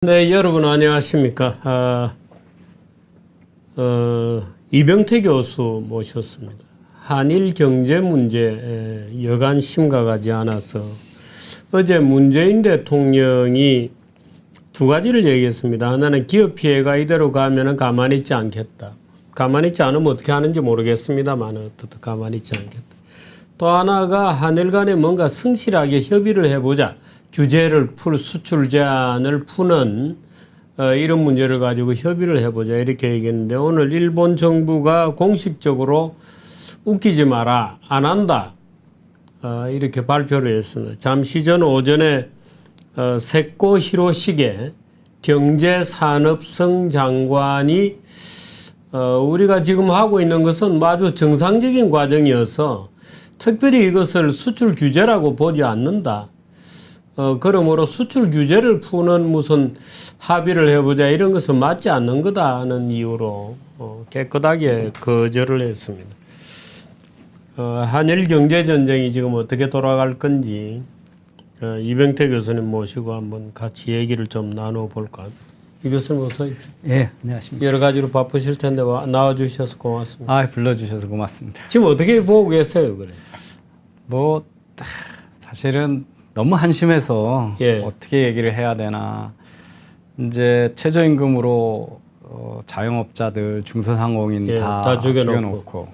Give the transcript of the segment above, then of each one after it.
네, 여러분 안녕하십니까. 이병태 교수 모셨습니다. 한일 경제 문제 여간 심각하지 않아서 어제 문재인 대통령이 두 가지를 얘기했습니다. 하나는 기업 피해가 이대로 가면은 가만히 있지 않겠다. 가만히 있지 않으면 어떻게 하는지 모르겠습니다만 어떻든 가만히 있지 않겠다. 또 하나가 한일 간에 뭔가 성실하게 협의를 해보자. 규제를 수출 제한을 푸는 이런 문제를 가지고 협의를 해보자 이렇게 얘기했는데 오늘 일본 정부가 공식적으로 웃기지 마라 안 한다 이렇게 발표를 했습니다. 잠시 전 오전에 세코 히로시게 경제산업성 장관이 우리가 지금 하고 있는 것은 아주 정상적인 과정이어서 특별히 이것을 수출 규제라고 보지 않는다. 그러므로 수출 규제를 푸는 무슨 합의를 해보자 이런 것은 맞지 않는 거다는 이유로 깨끗하게 거절을 했습니다. 한일 경제전쟁이 지금 어떻게 돌아갈 건지 이병태 교수님 모시고 한번 같이 얘기를 좀 나눠볼까. 이 교수님 어서 오십시오. 예, 안녕하십니까. 여러 가지로 바쁘실 텐데 나와주셔서 고맙습니다. 아, 불러주셔서 고맙습니다. 지금 어떻게 보고 계세요, 그래? 뭐 사실은 너무 한심해서 예. 어떻게 얘기를 해야 되나. 이제 최저임금으로 자영업자들, 중소상공인 예, 다 죽여놓고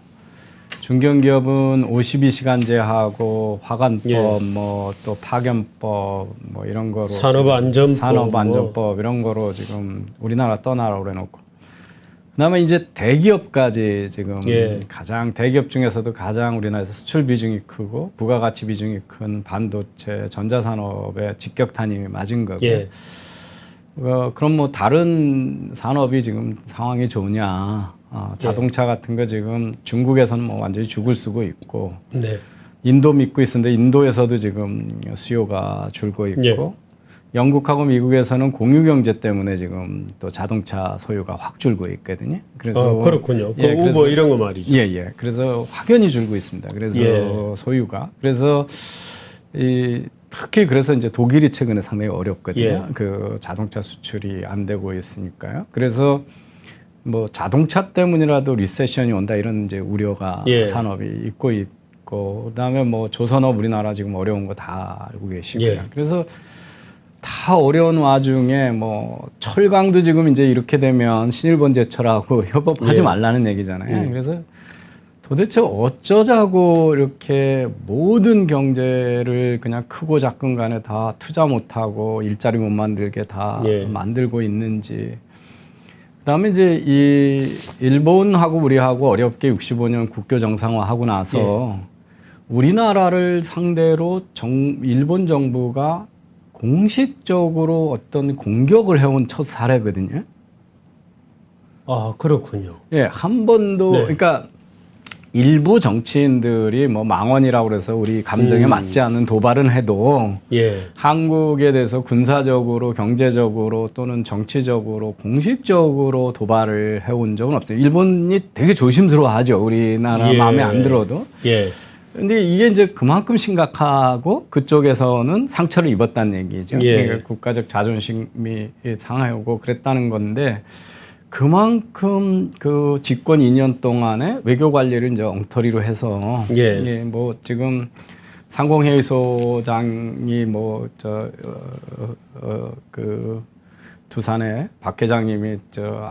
중견기업은 52시간제하고 화관법, 예. 뭐 또 파견법, 뭐 이런 거로 산업안전법 이런 거로 지금 우리나라 떠나라고 그래놓고. 그다음에 이제 대기업까지 지금 예. 가장 대기업 중에서도 가장 우리나라에서 수출 비중이 크고 부가가치 비중이 큰 반도체, 전자산업에 직격탄이 맞은 거고. 예. 그럼 뭐 다른 산업이 지금 상황이 좋으냐? 자동차 같은 거 지금 중국에서는 뭐 완전히 죽을 쓰고 있고, 네. 인도 믿고 있었는데 인도에서도 지금 수요가 줄고 있고. 예. 영국하고 미국에서는 공유 경제 때문에 지금 또 자동차 소유가 확 줄고 있거든요. 그래서 그렇군요. 예, 우버 이런 거 말이죠. 예, 예. 그래서 확연히 줄고 있습니다. 그래서 예. 소유가 그래서 특히 그래서 이제 독일이 최근에 상당히 어렵거든요. 예. 그 자동차 수출이 안 되고 있으니까요. 그래서 뭐 자동차 때문이라도 리세션이 온다 이런 이제 우려가 예. 산업이 있고 그다음에 뭐 조선업 우리나라 지금 어려운 거 다 알고 계시고요. 예. 그래서 다 어려운 와중에 뭐 철강도 지금 이제 이렇게 되면 신일본제철하고 협업하지 예. 말라는 얘기잖아요. 그래서 도대체 어쩌자고 이렇게 모든 경제를 그냥 크고 작은 간에 다 투자 못하고 일자리 못 만들게 다 예. 만들고 있는지. 그다음에 이제 이 일본하고 우리하고 어렵게 65년 국교 정상화하고 나서 우리나라를 상대로 일본 정부가 공식적으로 어떤 공격을 해온 첫 사례거든요. 아, 그렇군요. 예, 한 번도, 네. 그러니까 일부 정치인들이 뭐 망언이라고 그래서 우리 감정에 맞지 않는 도발은 해도 예. 한국에 대해서 군사적으로, 경제적으로 또는 정치적으로 공식적으로 도발을 해온 적은 없어요. 일본이 되게 조심스러워 하죠. 우리나라 예. 마음에 안 들어도. 예. 근데 이게 이제 그만큼 심각하고 그쪽에서는 상처를 입었다는 얘기죠. 예. 그러니까 국가적 자존심이 상하고 그랬다는 건데 그만큼 그 집권 2년 동안에 외교 관리를 이제 엉터리로 해서 예. 뭐 지금 상공회의소장이 뭐 그 두산에 박 회장님이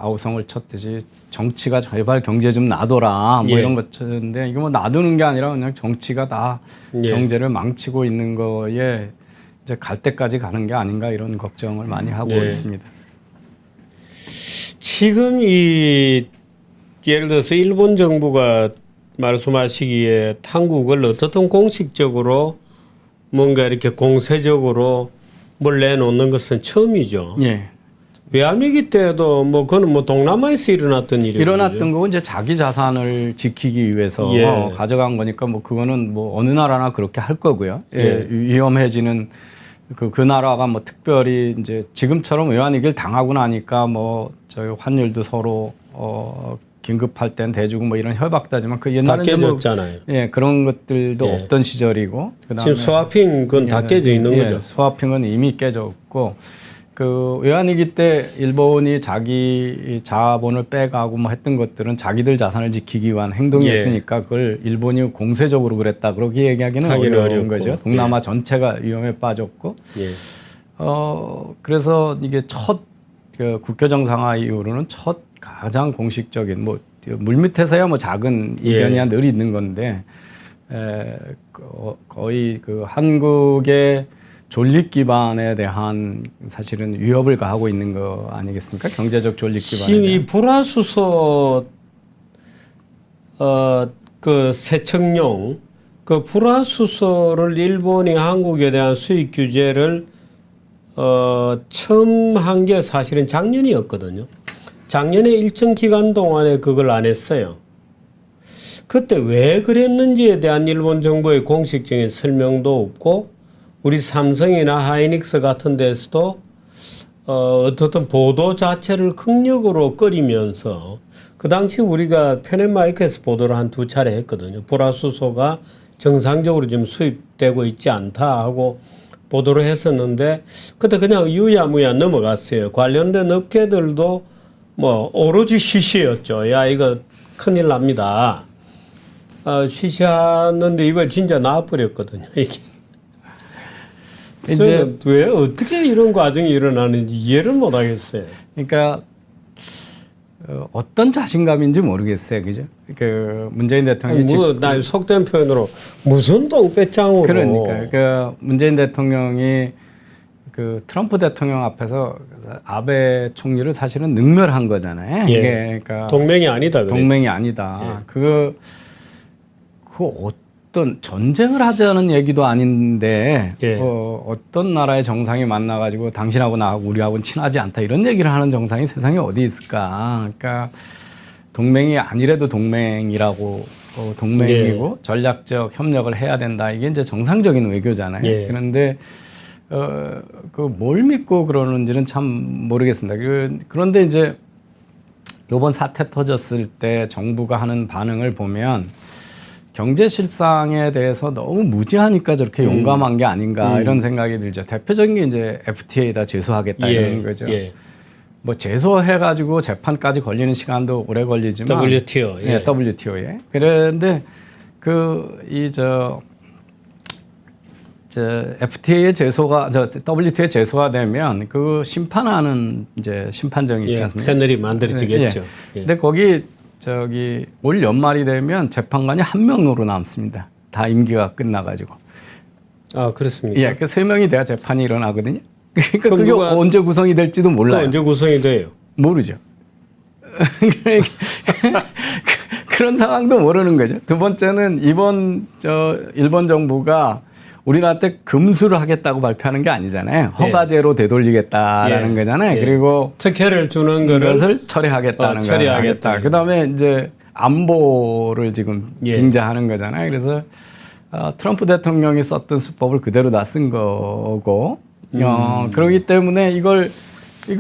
아우성을 쳤듯이 정치가 제발 경제 좀 놔둬라 뭐 예. 이런 것인데 이거 뭐 놔두는 게 아니라 그냥 정치가 다 예. 경제를 망치고 있는 거에 이제 갈 때까지 가는 게 아닌가 이런 걱정을 많이 하고 네. 있습니다. 지금 예를 들어서 일본 정부가 말씀하시기에 한국을 어떻든 공식적으로 뭔가 이렇게 공세적으로 뭘 내놓는 것은 처음이죠. 예. 외환위기 때도 뭐 그거는 뭐 동남아에서 일어났던 일이죠. 일어났던 거고 이제 자기 자산을 지키기 위해서 예. 가져간 거니까 뭐 그거는 뭐 어느 나라나 그렇게 할 거고요. 예. 위험해지는 그 나라가 뭐 특별히 이제 지금처럼 외환위기를 당하고 나니까 뭐 저희 환율도 서로 긴급할 땐 대주고 뭐 이런 협박다지만 그 옛날에는 다 깨졌잖아요. 뭐 예, 그런 것들도 예. 없던 시절이고 그다음에 지금 스와핑 그건 다 깨져 있는 거죠. 스와핑은 이미 깨졌고 그 외환위기 때 일본이 자기 자본을 빼가고 뭐 했던 것들은 자기들 자산을 지키기 위한 행동이었으니까 그걸 일본이 공세적으로 그랬다 그렇게 얘기하기는 어려운 거죠. 동남아 전체가 위험에 빠졌고, 그래서 이게 첫 그 국교 정상화 이후로는 첫 가장 공식적인 뭐 물밑에서야 뭐 작은 이견이야 늘 있는 건데 거의 그 한국의 존립 기반에 대한 사실은 위협을 가하고 있는 거 아니겠습니까? 경제적 존립 기반에 대한. 이 불화수소 그 세척용 그 불화수소를 일본이 한국에 대한 수입 규제를 처음 한 게 사실은 작년이었거든요. 작년에 일정 기간 동안에 그걸 안 했어요. 그때 왜 그랬는지에 대한 일본 정부의 공식적인 설명도 없고 우리 삼성이나 하이닉스 같은 데서도 어떻든 보도 자체를 극력으로 꺼리면서 그 당시 우리가 페넷마이크에서 보도를 한 2차례 했거든요. 불화수소가 정상적으로 지금 수입되고 있지 않다 하고 보도를 했었는데 그때 그냥 유야무야 넘어갔어요. 관련된 업계들도 뭐 오로지 시시였죠. 야 이거 큰일 납니다. 시시하는데 이거 진짜 나와버렸거든요. 이게. 저는 왜 어떻게 이런 과정이 일어나는지 이해를 못하겠어요. 그러니까 어떤 자신감인지 모르겠어요, 그죠? 그 문재인 대통령이 나 속된 표현으로 무슨 똥배짱으로. 그러니까 그 문재인 대통령이 그 트럼프 대통령 앞에서 아베 총리를 사실은 능멸한 거잖아요. 예. 이게 그러니까 동맹이 아니다. 그랬죠. 동맹이 아니다. 그 어떤 전쟁을 하자는 얘기도 아닌데 어떤 나라의 정상이 만나가지고 당신하고 나하고 우리하고는 친하지 않다 이런 얘기를 하는 정상이 세상에 어디 있을까? 그러니까 동맹이 아니래도 동맹이라고 동맹이고 전략적 협력을 해야 된다. 이게 이제 정상적인 외교잖아요. 그런데 그 뭘 믿고 그러는지는 참 모르겠습니다. 그런데 이제 이번 사태 터졌을 때 정부가 하는 반응을 보면 경제 실상에 대해서 너무 무지하니까 저렇게 용감한 게 아닌가 이런 생각이 들죠. 대표적인 게 이제 FTA에다 제소하겠다 이런 거죠. 뭐 제소해가지고 재판까지 걸리는 시간도 오래 걸리지만 WTO. WTO에. 그런데 FTA의 제소가 WTO에 제소가 되면 그 심판하는 이제 심판정이 있지 않습니까? 패널이 만들어지겠죠. 근데 거기 올 연말이 되면 재판관이 1명으로 남습니다. 다 임기가 끝나가지고. 아 그렇습니까? 예, 그 3명이 돼야 재판이 일어나거든요. 그러니까 그게 언제 구성이 될지도 몰라요. 언제 구성이 돼요? 모르죠. 그런 상황도 모르는 거죠. 두 번째는 이번 일본 정부가 우리나라한테 금수를 하겠다고 발표하는 게 아니잖아요. 허가제로 되돌리겠다라는 거잖아요. 그리고 특혜를 주는 것을 철회하겠다는 거예요. 그다음에 이제 안보를 지금 빙자하는 거잖아요. 그래서 트럼프 대통령이 썼던 수법을 그대로 다 쓴 거고 그렇기 때문에 이거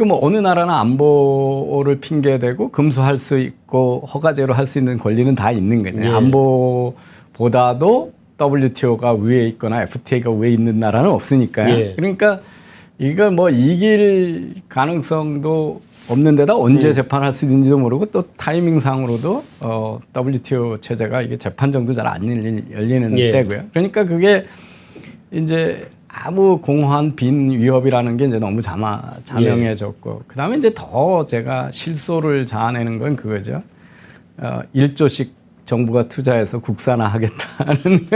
뭐 어느 나라나 안보를 핑계대고 금수할 수 있고 허가제로 할 수 있는 권리는 다 있는 거죠. 안보보다도 WTO가 위에 있거나 FTA가 위에 있는 나라는 없으니까요. 그러니까 이걸 뭐 이길 가능성도 없는 데다 언제 재판할 수 있는지도 모르고 또 타이밍상으로도 WTO 체제가 이게 재판정도 잘 안 열리는 때고요. 그러니까 그게 이제 아무 공허한 빈 위협이라는 게 이제 너무 자명해졌고 그다음에 이제 더 제가 실소를 자아내는 건 그거죠. 1조씩 정부가 투자해서 국산화하겠다는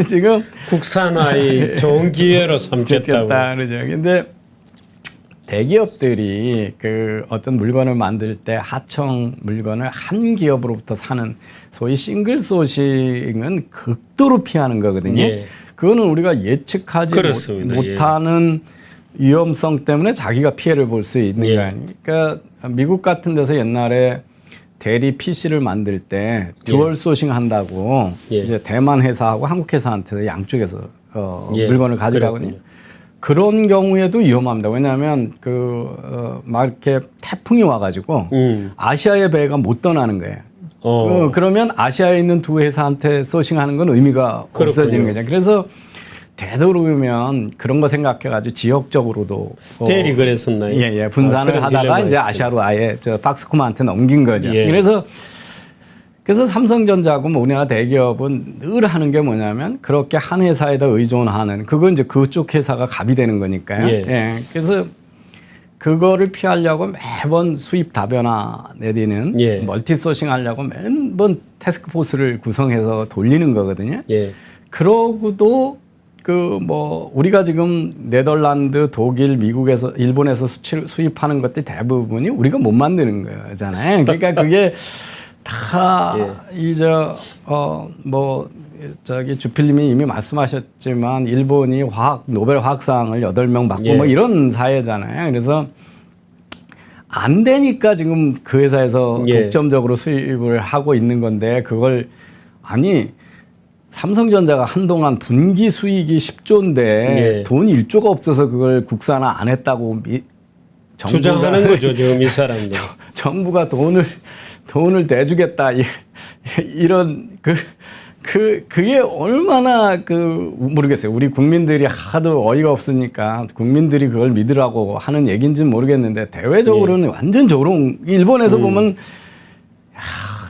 지금 국산화의 좋은 기회로 삼겠다고 그러죠. 근데 대기업들이 그 어떤 물건을 만들 때 하청 물건을 한 기업으로부터 사는 소위 싱글 소싱은 극도로 피하는 거거든요. 그거는 우리가 예측하지 못하는 위험성 때문에 자기가 피해를 볼 수 있는 거예요. 그러니까 미국 같은 데서 옛날에 대리 PC를 만들 때 듀얼 소싱 한다고 이제 대만 회사하고 한국 회사한테 양쪽에서 물건을 가져가거든요. 그런 경우에도 위험합니다. 왜냐하면 막 이렇게 태풍이 와가지고 아시아의 배가 못 떠나는 거예요. 그러면 아시아에 있는 두 회사한테 소싱하는 건 의미가 없어지는 거죠. 그래서 되도록이면 그런 거 생각해가지고 지역적으로도 대리 그랬었나요? 예, 분산을 그런 하다가 이제 딜레마가 아시아로 아예 저 팍스콤한테 넘긴 거죠. 예. 그래서 삼성전자하고 뭐 우리나라 대기업은 늘 하는 게 뭐냐면 그렇게 한 회사에다 의존하는 그건 이제 그쪽 회사가 갑이 되는 거니까요. 예. 그래서 그거를 피하려고 매번 수입 다변화 내지는 예. 멀티소싱 하려고 매번 태스크포스를 구성해서 돌리는 거거든요. 예. 그러고도 그 뭐 우리가 지금 네덜란드, 독일, 미국에서 일본에서 수입하는 것들 대부분이 우리가 못 만드는 거잖아요. 그러니까 그게 다 이제 뭐 저기 주필님이 이미 말씀하셨지만 일본이 노벨 화학상을 8명 받고 예. 뭐 이런 사회잖아요. 그래서 안 되니까 지금 그 회사에서 예. 독점적으로 수입을 하고 있는 건데 그걸 아니 삼성전자가 한동안 분기 수익이 10조인데 예. 돈 1조가 없어서 그걸 국산화 안 했다고 주장하는 거죠 지금 이 사람들. 정부가 돈을 대주겠다 이런 그게 얼마나 모르겠어요. 우리 국민들이 하도 어이가 없으니까 국민들이 그걸 믿으라고 하는 얘기인지는 모르겠는데 대외적으로는 완전 조롱. 일본에서 보면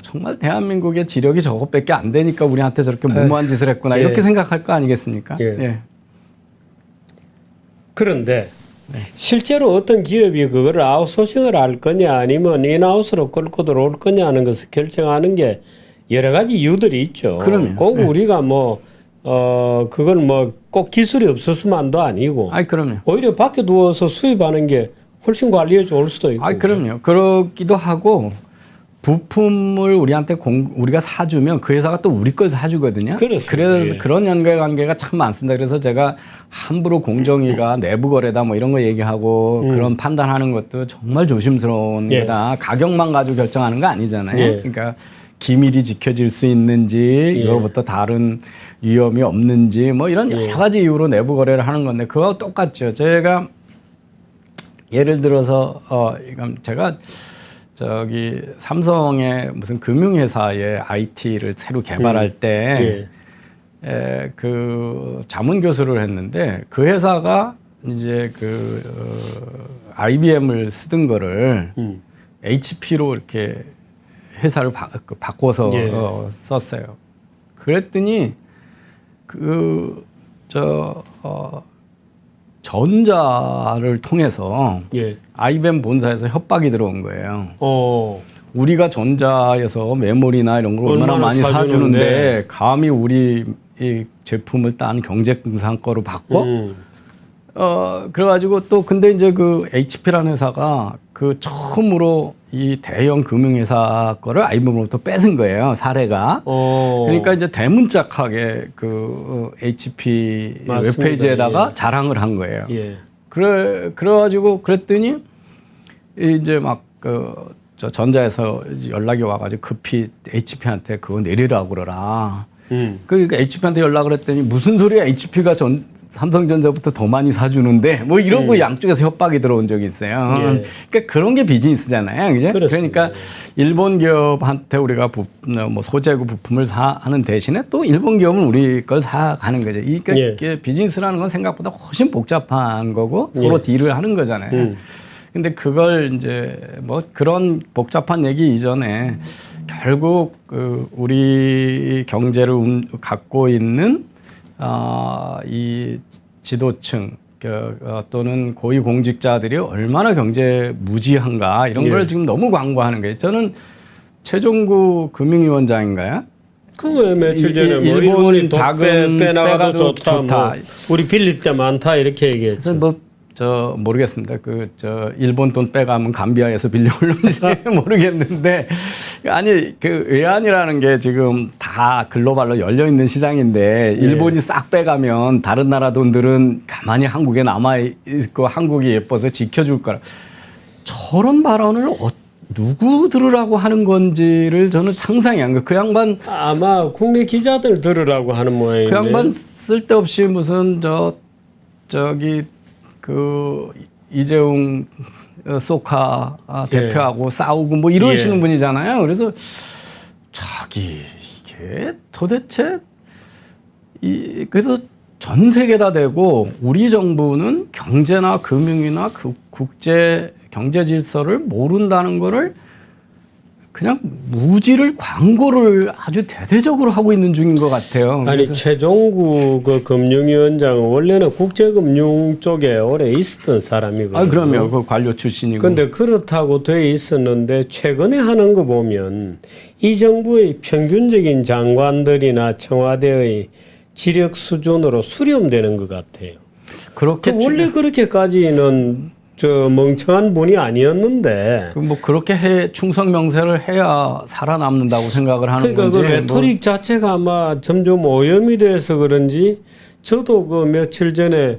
정말 대한민국의 지력이 저것밖에 안 되니까 우리한테 저렇게 무모한 짓을 했구나 이렇게 생각할 거 아니겠습니까? 예. 그런데 실제로 어떤 기업이 그거를 아웃소싱을 할 거냐 아니면 인하우스로 끌고 들어올 거냐 하는 것을 결정하는 게 여러 가지 이유들이 있죠. 그럼요. 꼭 우리가 그걸 꼭 기술이 없었으만도 아니고. 그럼요. 오히려 밖에 두어서 수입하는 게 훨씬 관리에 좋을 수도 있고. 그럼요. 그렇기도 하고 부품을 우리가 사주면 그 회사가 또 우리 걸 사주거든요. 그렇습니다. 그래서 예. 그런 연결관계가 참 많습니다. 그래서 제가 함부로 공정위가 내부 거래다 뭐 이런 거 얘기하고 그런 판단하는 것도 정말 조심스러운 예. 거다. 가격만 가지고 결정하는 거 아니잖아요. 예. 그러니까 기밀이 지켜질 수 있는지 이거부터 다른 위험이 없는지 뭐 이런 여러 가지 이유로 내부 거래를 하는 건데 그거하고 똑같죠. 제가 예를 들어서 이건 제가 저기 삼성의 무슨 금융회사의 IT를 새로 개발할 때 그 자문 교수를 했는데 그 회사가 이제 IBM을 쓰던 거를 HP로 이렇게 회사를 바꿔서 썼어요. 그랬더니 전자를 통해서 IBM 본사에서 협박이 들어온 거예요. 우리가 전자에서 메모리나 이런 걸 얼마나 많이 사주는데 감히 우리 이 제품을 딴 경쟁상 거로 바꿔? 그래가지고 또 근데 이제 그 HP라는 회사가 그 처음으로 이 대형 금융회사 거를 IBM으로부터 뺏은 거예요. 사례가. 그러니까 이제 대문짝하게 그 HP 맞습니다. 웹페이지에다가 자랑을 한 거예요. 예. 그래가지고 그랬더니 이제 막 저 전자에서 연락이 와가지고 급히 HP한테 그거 내리라고 그러라. 그러니까 HP한테 연락을 했더니 무슨 소리야 HP가 삼성전자부터 더 많이 사주는데 뭐 이러고 양쪽에서 협박이 들어온 적이 있어요. 그러니까 그런 게 비즈니스잖아요. 그죠? 그러니까 일본 기업한테 우리가 뭐 소재고 부품을 사는 대신에 또 일본 기업은 우리 걸 사가는 거죠. 그러니까 비즈니스라는 건 생각보다 훨씬 복잡한 거고 서로 딜을 하는 거잖아요. 근데 그걸 이제 뭐 그런 복잡한 얘기 이전에 결국 우리 경제를 갖고 있는 이 지도층 또는 고위공직자들이 얼마나 경제 무지한가 이런 걸 지금 너무 광고하는 거예요. 저는 최종구 금융위원장인가요? 그거 며칠 전에 뭐 일본이 돈 빼나가도 좋다. 뭐 우리 빌릴 때 많다 이렇게 얘기했죠. 그래서 모르겠습니다. 일본 돈 빼가면 감비아에서 빌려올는지 모르겠는데 아니 외환이라는 게 지금 다 글로벌로 열려 있는 시장인데 일본이 싹 빼가면 다른 나라 돈들은 가만히 한국에 남아 있고 한국이 예뻐서 지켜줄 거라. 저런 발언을 누구 들으라고 하는 건지를 저는 상상이 안 가요. 그 양반 아마 국내 기자들 들으라고 하는 모양인데. 그 양반 쓸데없이 무슨 저기 이재용 소카 대표하고 싸우고 뭐 이러시는 분이잖아요. 그래서 이게 도대체 그래서 전 세계다 되고 우리 정부는 경제나 금융이나 그 국제 경제 질서를 모른다는 거를 그냥 무지를 광고를 아주 대대적으로 하고 있는 중인 것 같아요. 아니 최종구 그 금융위원장은 원래는 국제금융 쪽에 오래 있었던 사람이거든요. 아 그럼요, 그 관료 출신이고. 그런데 그렇다고 돼 있었는데 최근에 하는 거 보면 이 정부의 평균적인 장관들이나 청와대의 지력 수준으로 수렴되는 것 같아요. 그렇게 원래 그렇게까지는 저 멍청한 분이 아니었는데. 뭐 그렇게 충성 명세를 해야 살아남는다고 생각을 하는 그러니까 건지. 그 레토릭 자체가 아마 점점 오염이 돼서 그런지 저도 그 며칠 전에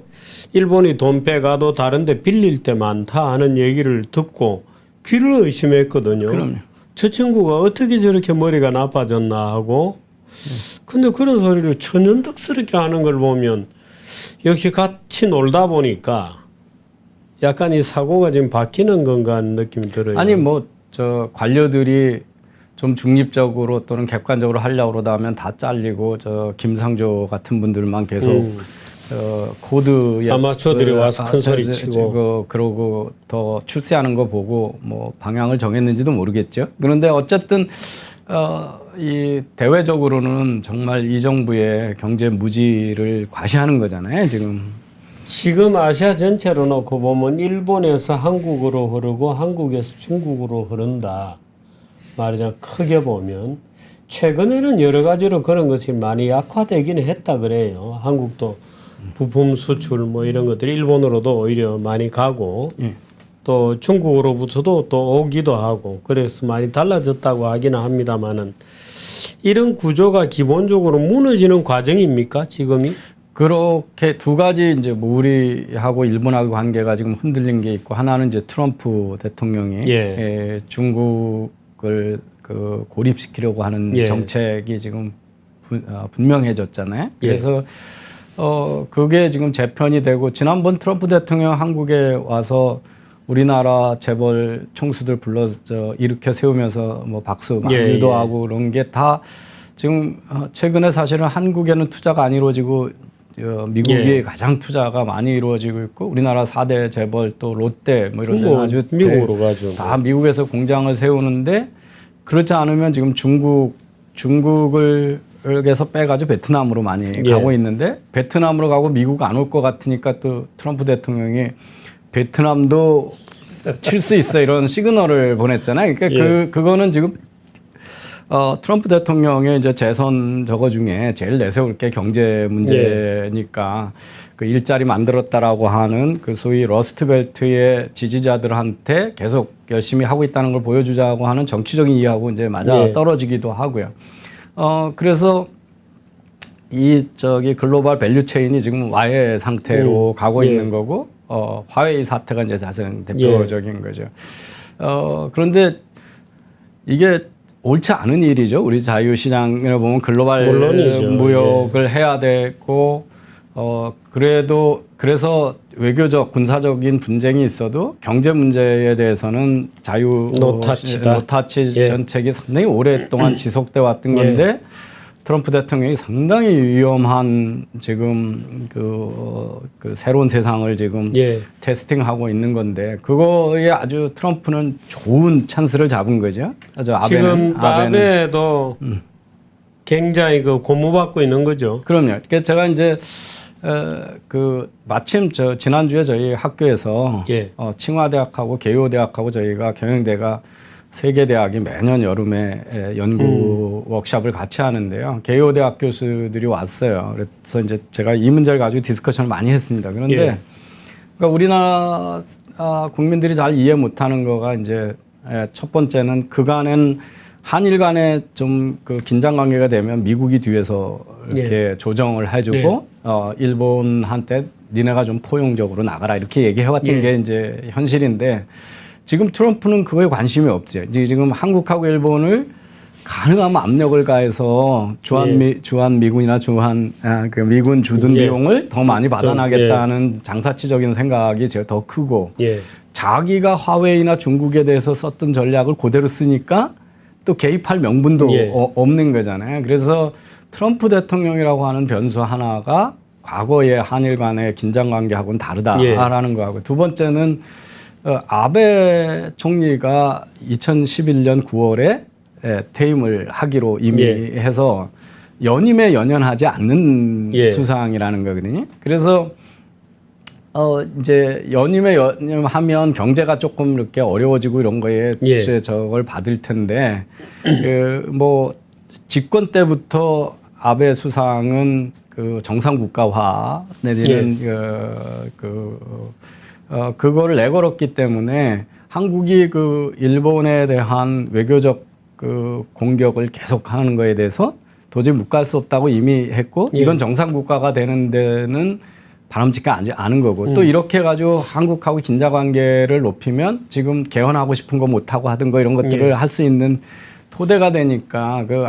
일본이 돈 빼가도 다른데 빌릴 때 많다 하는 얘기를 듣고 귀를 의심했거든요. 그럼요. 저 친구가 어떻게 저렇게 머리가 나빠졌나 하고. 근데 그런 소리를 천연덕스럽게 하는 걸 보면 역시 같이 놀다 보니까 약간 이 사고가 지금 바뀌는 건가 하는 느낌이 들어요. 아니 뭐 저 관료들이 좀 중립적으로 또는 객관적으로 하려고 그러다 하면 다 잘리고 저 김상조 같은 분들만 계속 코드 아마추어들이 와서 큰 소리 치고 그러고 더 출세하는 거 보고 뭐 방향을 정했는지도 모르겠죠. 그런데 어쨌든 이 대외적으로는 정말 이 정부의 경제 무지를 과시하는 거잖아요, 지금 아시아 전체로 놓고 보면 일본에서 한국으로 흐르고 한국에서 중국으로 흐른다. 말하자면 크게 보면 최근에는 여러 가지로 그런 것이 많이 약화되기는 했다 그래요. 한국도 부품 수출 뭐 이런 것들이 일본으로도 오히려 많이 가고 또 중국으로부터도 또 오기도 하고 그래서 많이 달라졌다고 하기는 합니다만은 이런 구조가 기본적으로 무너지는 과정입니까 지금이? 그렇게 두 가지 이제 뭐 우리하고 일본하고 관계가 지금 흔들린 게 있고 하나는 이제 트럼프 대통령이 중국을 그 고립시키려고 하는 정책이 지금 분명해졌잖아요. 그래서 그게 지금 재편이 되고 지난번 트럼프 대통령 한국에 와서 우리나라 재벌 총수들 불러서 일으켜 세우면서 뭐 박수 많이 유도하고 그런 게 다 지금 최근에 사실은 한국에는 투자가 안 이루어지고 미국이 가장 투자가 많이 이루어지고 있고 우리나라 4대 재벌 또 롯데 뭐 이런 데는 아주 미국으로 가죠. 다 미국에서 공장을 세우는데 그렇지 않으면 지금 중국에서 빼가지고 베트남으로 많이 가고 있는데 베트남으로 가고 미국 안 올 것 같으니까 또 트럼프 대통령이 베트남도 칠 수 있어 이런 시그널을 보냈잖아요. 그러니까 그거는 지금 트럼프 대통령의 이제 재선 저거 중에 제일 내세울 게 경제 문제니까 그 일자리 만들었다라고 하는 그 소위 러스트벨트의 지지자들한테 계속 열심히 하고 있다는 걸 보여주자고 하는 정치적인 이해하고 이제 맞아 떨어지기도 하고요. 그래서 이 글로벌 밸류 체인이 지금 와해 상태로 가고 있는 거고 화웨이 사태가 이제 가장 대표적인 거죠. 그런데 이게 옳지 않은 일이죠. 우리 자유시장을 보면 글로벌 물론이죠. 무역을 해야 되고 그래서 외교적 군사적인 분쟁이 있어도 경제 문제에 대해서는 노타치 정책이 상당히 오랫동안 지속돼 왔던 건데 트럼프 대통령이 상당히 위험한 지금 그 새로운 세상을 지금 테스팅하고 있는 건데 그거에 아주 트럼프는 좋은 찬스를 잡은 거죠. 지금 아베도 굉장히 그 고무받고 있는 거죠. 그럼요. 그러니까 제가 이제 마침 지난주에 저희 학교에서 칭화대학하고 개요대학하고 저희가 경영대가 세 개 대학이 매년 여름에 연구 워크숍을 같이 하는데요. 개요대학 교수들이 왔어요. 그래서 이제 제가 이 문제를 가지고 디스커션을 많이 했습니다. 그런데 그러니까 우리나라 국민들이 잘 이해 못하는 거가 이제 첫 번째는 그간엔 한일 간에 좀 그 긴장 관계가 되면 미국이 뒤에서 이렇게 조정을 해주고 일본한테 니네가 좀 포용적으로 나가라 이렇게 얘기해왔던 게 이제 현실인데. 지금 트럼프는 그거에 관심이 없죠. 지금 한국하고 일본을 가능하면 압력을 가해서 주한 미군이나 그 미군 주둔 비용을 더 많이 받아나겠다는 장사치적인 생각이 제일 더 크고 자기가 화웨이나 중국에 대해서 썼던 전략을 그대로 쓰니까 또 개입할 명분도 없는 거잖아요. 그래서 트럼프 대통령이라고 하는 변수 하나가 과거의 한일 간의 긴장 관계하고는 다르다라는 거하고 두 번째는 아베 총리가 2011년 9월에 퇴임을 하기로 이미 해서 연임에 연연하지 않는 수상이라는 거거든요. 그래서 이제 연임에 연임하면 경제가 조금 이렇게 어려워지고 이런 거에 저걸 받을 텐데 뭐 집권 때부터 아베 수상은 그 정상 국가화 내지는 그거를 내걸었기 때문에 한국이 그 일본에 대한 외교적 그 공격을 계속하는 거에 대해서 도저히 묵갈 수 없다고 이미 했고 이건 정상 국가가 되는 데는 바람직하지 않은 거고 또 이렇게 해가지고 한국하고 긴장 관계를 높이면 지금 개헌하고 싶은 거 못하고 하던 거 이런 것들을 할 수 있는 토대가 되니까 그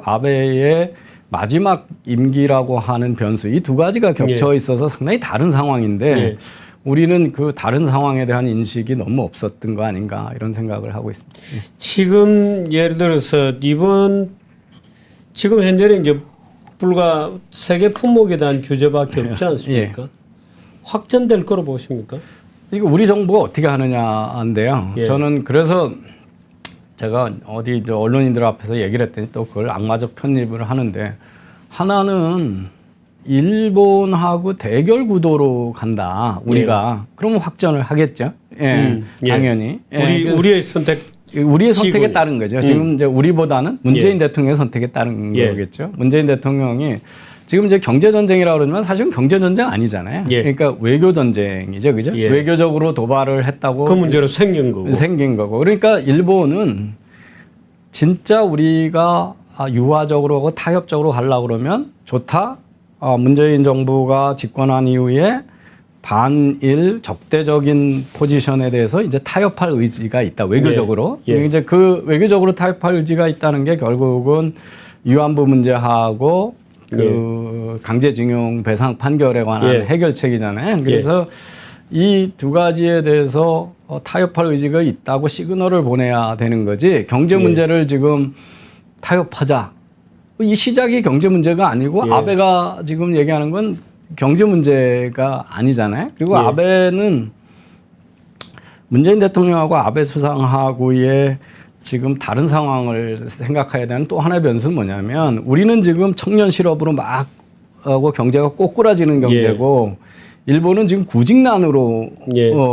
아베의 마지막 임기라고 하는 변수 이 두 가지가 겹쳐 있어서 상당히 다른 상황인데 우리는 그 다른 상황에 대한 인식이 너무 없었던 거 아닌가 이런 생각을 하고 있습니다. 지금 예를 들어서 지금 현재는 이제 불과 세계 품목에 대한 규제밖에 없지 않습니까? 확전될 거로 보십니까? 이거 우리 정부가 어떻게 하느냐인데요. 저는 그래서 제가 어디 언론인들 앞에서 얘기를 했더니 또 그걸 악마적 편입을 하는데 하나는 일본하고 대결 구도로 간다. 우리가 그러면 확전을 하겠죠. 당연히. 우리의 선택에 따른 거죠. 지금 이제 우리보다는 문재인 대통령의 선택에 따른 거겠죠. 문재인 대통령이 지금 이제 경제 전쟁이라고 그러지만 사실은 경제 전쟁 아니잖아요. 그러니까 외교 전쟁이죠, 그죠? 외교적으로 도발을 했다고 그 문제로 생긴 거고. 그러니까 일본은 진짜 우리가 유화적으로 하고 타협적으로 하려고 그러면 좋다. 문재인 정부가 집권한 이후에 반일 적대적인 포지션에 대해서 이제 타협할 의지가 있다. 외교적으로. 이제 그 외교적으로 타협할 의지가 있다는 게 결국은 위안부 문제하고 그 강제징용 배상 판결에 관한 해결책이잖아요. 그래서 이 두 가지에 대해서 타협할 의지가 있다고 시그널을 보내야 되는 거지. 경제 문제를 지금 타협하자. 이 시작이 경제 문제가 아니고 아베가 지금 얘기하는 건 경제 문제가 아니잖아요. 그리고 아베는 문재인 대통령하고 아베 수상하고의 지금 다른 상황을 생각해야 되는 또 하나의 변수는 뭐냐면 우리는 지금 청년 실업으로 막 하고 경제가 꼬꾸라지는 경제고 일본은 지금 구직난으로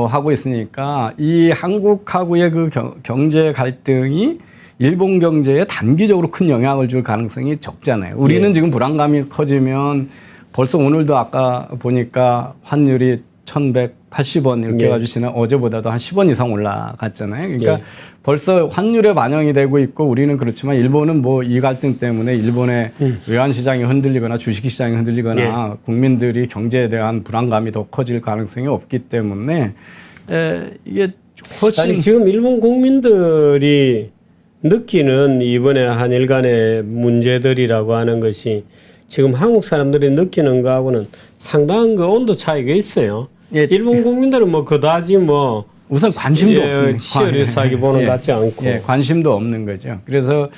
하고 있으니까 이 한국하고의 그 경제 갈등이 일본 경제에 단기적으로 큰 영향을 줄 가능성이 적잖아요. 우리는 지금 불안감이 커지면 벌써 오늘도 아까 보니까 환율이 1180원 이렇게 해가지고 지난 어제보다도 한 10원 이상 올라갔잖아요. 그러니까 벌써 환율에 반영이 되고 있고 우리는 그렇지만 일본은 뭐 이 갈등 때문에 일본의 외환시장이 흔들리거나 주식시장이 흔들리거나 국민들이 경제에 대한 불안감이 더 커질 가능성이 없기 때문에 이게 훨씬 아니, 지금 일본 국민들이 느끼는 이번에 한일 간의 문제들이라고 하는 것이 지금 한국 사람들이 느끼는 거하고는 상당한 그 온도 차이가 있어요. 일본 국민들은 뭐 그다지 뭐 우선 관심도 없습니다. 치열하게 보는 것 같지 않고 관심도 없는 거죠. 그래서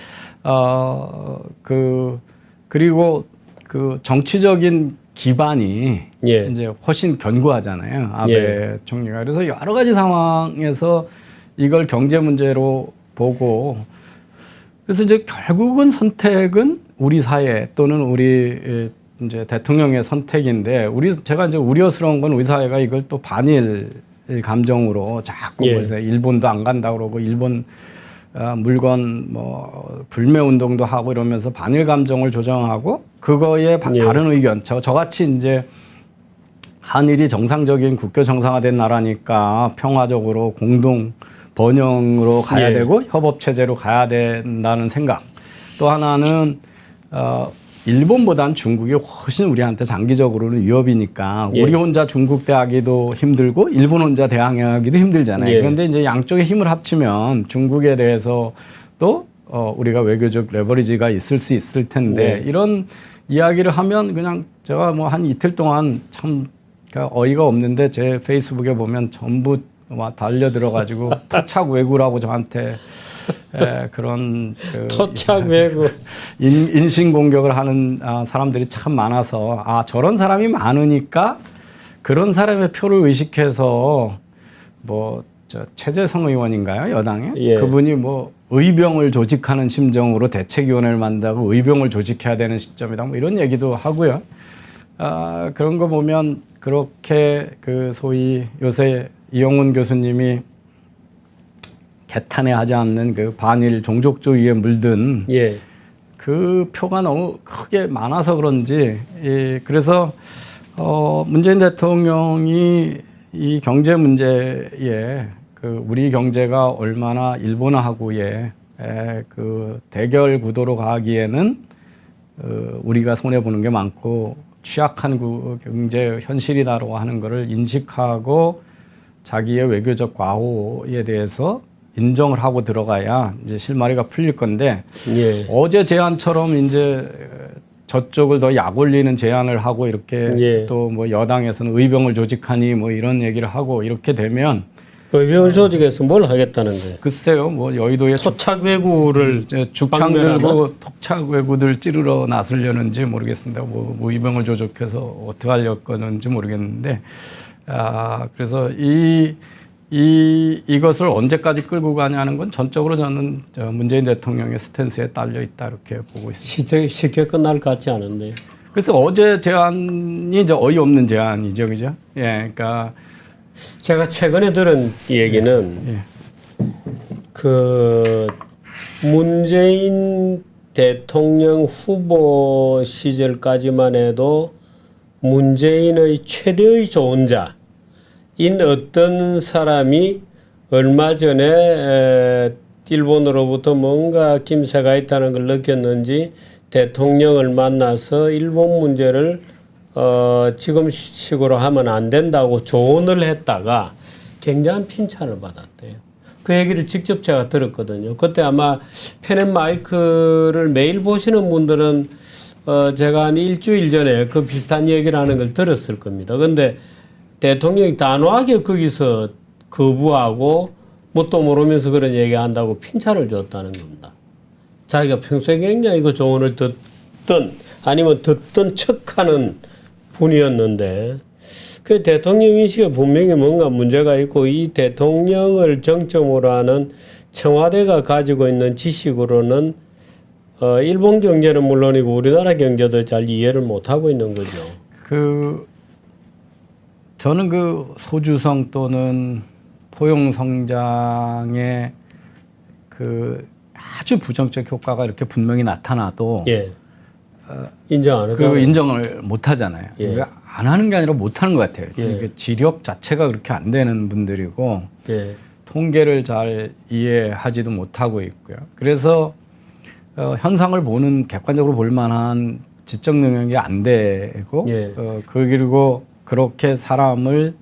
그리고 그 정치적인 기반이 이제 훨씬 견고하잖아요. 아베 총리가. 그래서 여러 가지 상황에서 이걸 경제 문제로 보고 그래서 이제 결국은 선택은 우리 사회 또는 우리 이제 대통령의 선택인데 제가 이제 우려스러운 건 우리 사회가 이걸 또 반일 감정으로 자꾸 일본도 안 간다 그러고 일본 물건 뭐 불매 운동도 하고 이러면서 반일 감정을 조정하고 그거에 다른 의견 저같이 이제 한일이 정상적인 국교 정상화된 나라니까 평화적으로 공동 번영으로 가야 되고 협업 체제로 가야 된다는 생각. 또 하나는 일본보다는 중국이 훨씬 우리한테 장기적으로는 위협이니까 우리 혼자 중국 대하기도 힘들고 일본 혼자 대항하기도 힘들잖아요. 그런데 이제 양쪽의 힘을 합치면 중국에 대해서 또 우리가 외교적 레버리지가 있을 수 있을 텐데 이런 이야기를 하면 그냥 제가 뭐 한 이틀 동안 참 어이가 없는데 제 페이스북에 보면 전부 막 달려들어가지고 토착 외구라고 저한테 그런 토착 외구 인신 공격을 하는 사람들이 참 많아서 저런 사람이 많으니까 그런 사람의 표를 의식해서 최재성 의원인가요 여당에 예. 그분이 의병을 조직하는 심정으로 대책위원회를 만들고 의병을 조직해야 되는 시점이다 이런 얘기도 하고요. 그런 거 보면 그렇게 소위 요새 이영훈 교수님이 개탄해하지 않는 그 반일 종족주의에 물든 예. 그 표가 너무 크게 많아서 그런지 그래서 문재인 대통령이 이 경제 문제에 우리 경제가 얼마나 일본하고의 그 대결 구도로 가기에는 우리가 손해 보는 게 많고 취약한 경제 현실이다라고 하는 것을 인식하고 자기의 외교적 과오에 대해서 인정을 하고 들어가야 이제 실마리가 풀릴 건데 예. 어제 제안처럼 이제 저쪽을 더 약 올리는 제안을 하고 이렇게 예. 또 여당에서는 의병을 조직하니 이런 얘기를 하고 이렇게 되면 의병을 조직해서 뭘 하겠다는 거예요? 글쎄요, 여의도에 토착 외구를 죽창 들고 토착 외구들 찌르러 나서려는지 모르겠습니다. 의병을 조직해서 어떻게 하려고 하는지 모르겠는데, 그래서 이것을 언제까지 끌고 가냐는 건 전적으로 저는 문재인 대통령의 스탠스에 딸려 있다 이렇게 보고 있습니다. 쉽게 끝날 것 같지 않은데. 그래서 어제 제안이 이제 어이없는 제안이죠, 그죠? 예, 그러니까 제가 최근에 들은 얘기는 그 문재인 대통령 후보 시절까지만 해도 문재인의 최대의 조언자인 어떤 사람이 얼마 전에 일본으로부터 뭔가 김새가 있다는 걸 느꼈는지 대통령을 만나서 일본 문제를 지금 식으로 하면 안 된다고 조언을 했다가 굉장한 핀찬을 받았대요. 그 얘기를 직접 제가 들었거든요. 그때 아마 펜앤마이크를 매일 보시는 분들은 제가 한 일주일 전에 그 비슷한 얘기를 하는 걸 들었을 겁니다. 근데 대통령이 단호하게 거기서 거부하고 뭣도 모르면서 그런 얘기 한다고 핀찬을 줬다는 겁니다. 자기가 평소에 굉장히 그 조언을 듣던 아니면 듣던 척하는 분이었는데 그 대통령 인식에 분명히 뭔가 문제가 있고 이 대통령을 정점으로 하는 청와대가 가지고 있는 지식으로는 일본 경제는 물론이고 우리나라 경제도 잘 이해를 못하고 있는 거죠. 저는 그 소주성 또는 포용 성장의 그 아주 부정적 효과가 이렇게 분명히 나타나도 인정 안 하잖아요. 인정을 못 하잖아요. 그러니까 안 하는 게 아니라 못 하는 것 같아요. 지력 자체가 그렇게 안 되는 분들이고 통계를 잘 이해하지도 못하고 있고요. 그래서 현상을 보는 객관적으로 볼 만한 지적 능력이 안 되고 그리고 그렇게 사람을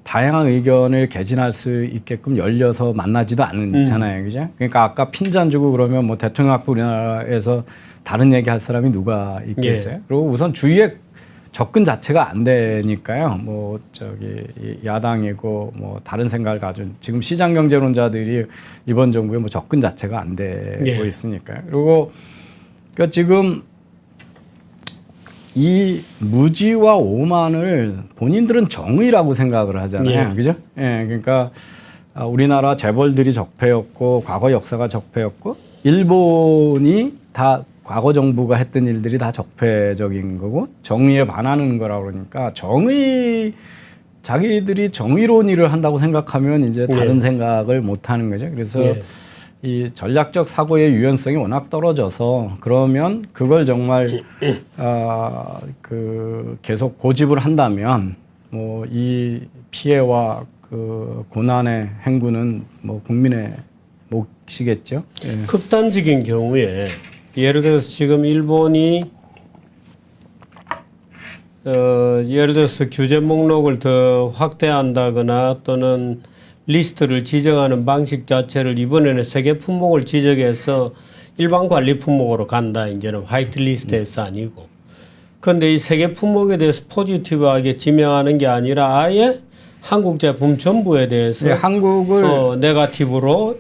다양한 의견을 개진할 수 있게끔 열려서 만나지도 않잖아요. 그죠? 그러니까 아까 핀잔 주고 그러면 대통령 앞에 우리나라에서 다른 얘기 할 사람이 누가 있겠어요? 그리고 우선 주위에 접근 자체가 안 되니까요. 야당이고 다른 생각을 가진 지금 시장 경제론자들이 이번 정부에 접근 자체가 안 되고 있으니까요. 그리고 그러니까 지금 이 무지와 오만을 본인들은 정의라고 생각을 하잖아요. 그죠? 그러니까 우리나라 재벌들이 적폐였고 과거 역사가 적폐였고 일본이 다 과거 정부가 했던 일들이 다 적폐적인 거고 정의에 반하는 거라고 그러니까 자기들이 정의로운 일을 한다고 생각하면 이제 다른 생각을 못 하는 거죠. 그래서 이 전략적 사고의 유연성이 워낙 떨어져서 그러면 그걸 정말 계속 고집을 한다면 이 피해와 그 고난의 행군은 국민의 몫이겠죠. 극단적인 경우에 예를 들어서 지금 일본이 예를 들어서 규제 목록을 더 확대한다거나 또는 리스트를 지정하는 방식 자체를 이번에는 세계 품목을 지정해서 일반 관리 품목으로 간다. 이제는 화이트 리스트에서 아니고. 그런데 이 세계 품목에 대해서 포지티브하게 지명하는 게 아니라 아예 한국 제품 전부에 대해서 한국을 네거티브로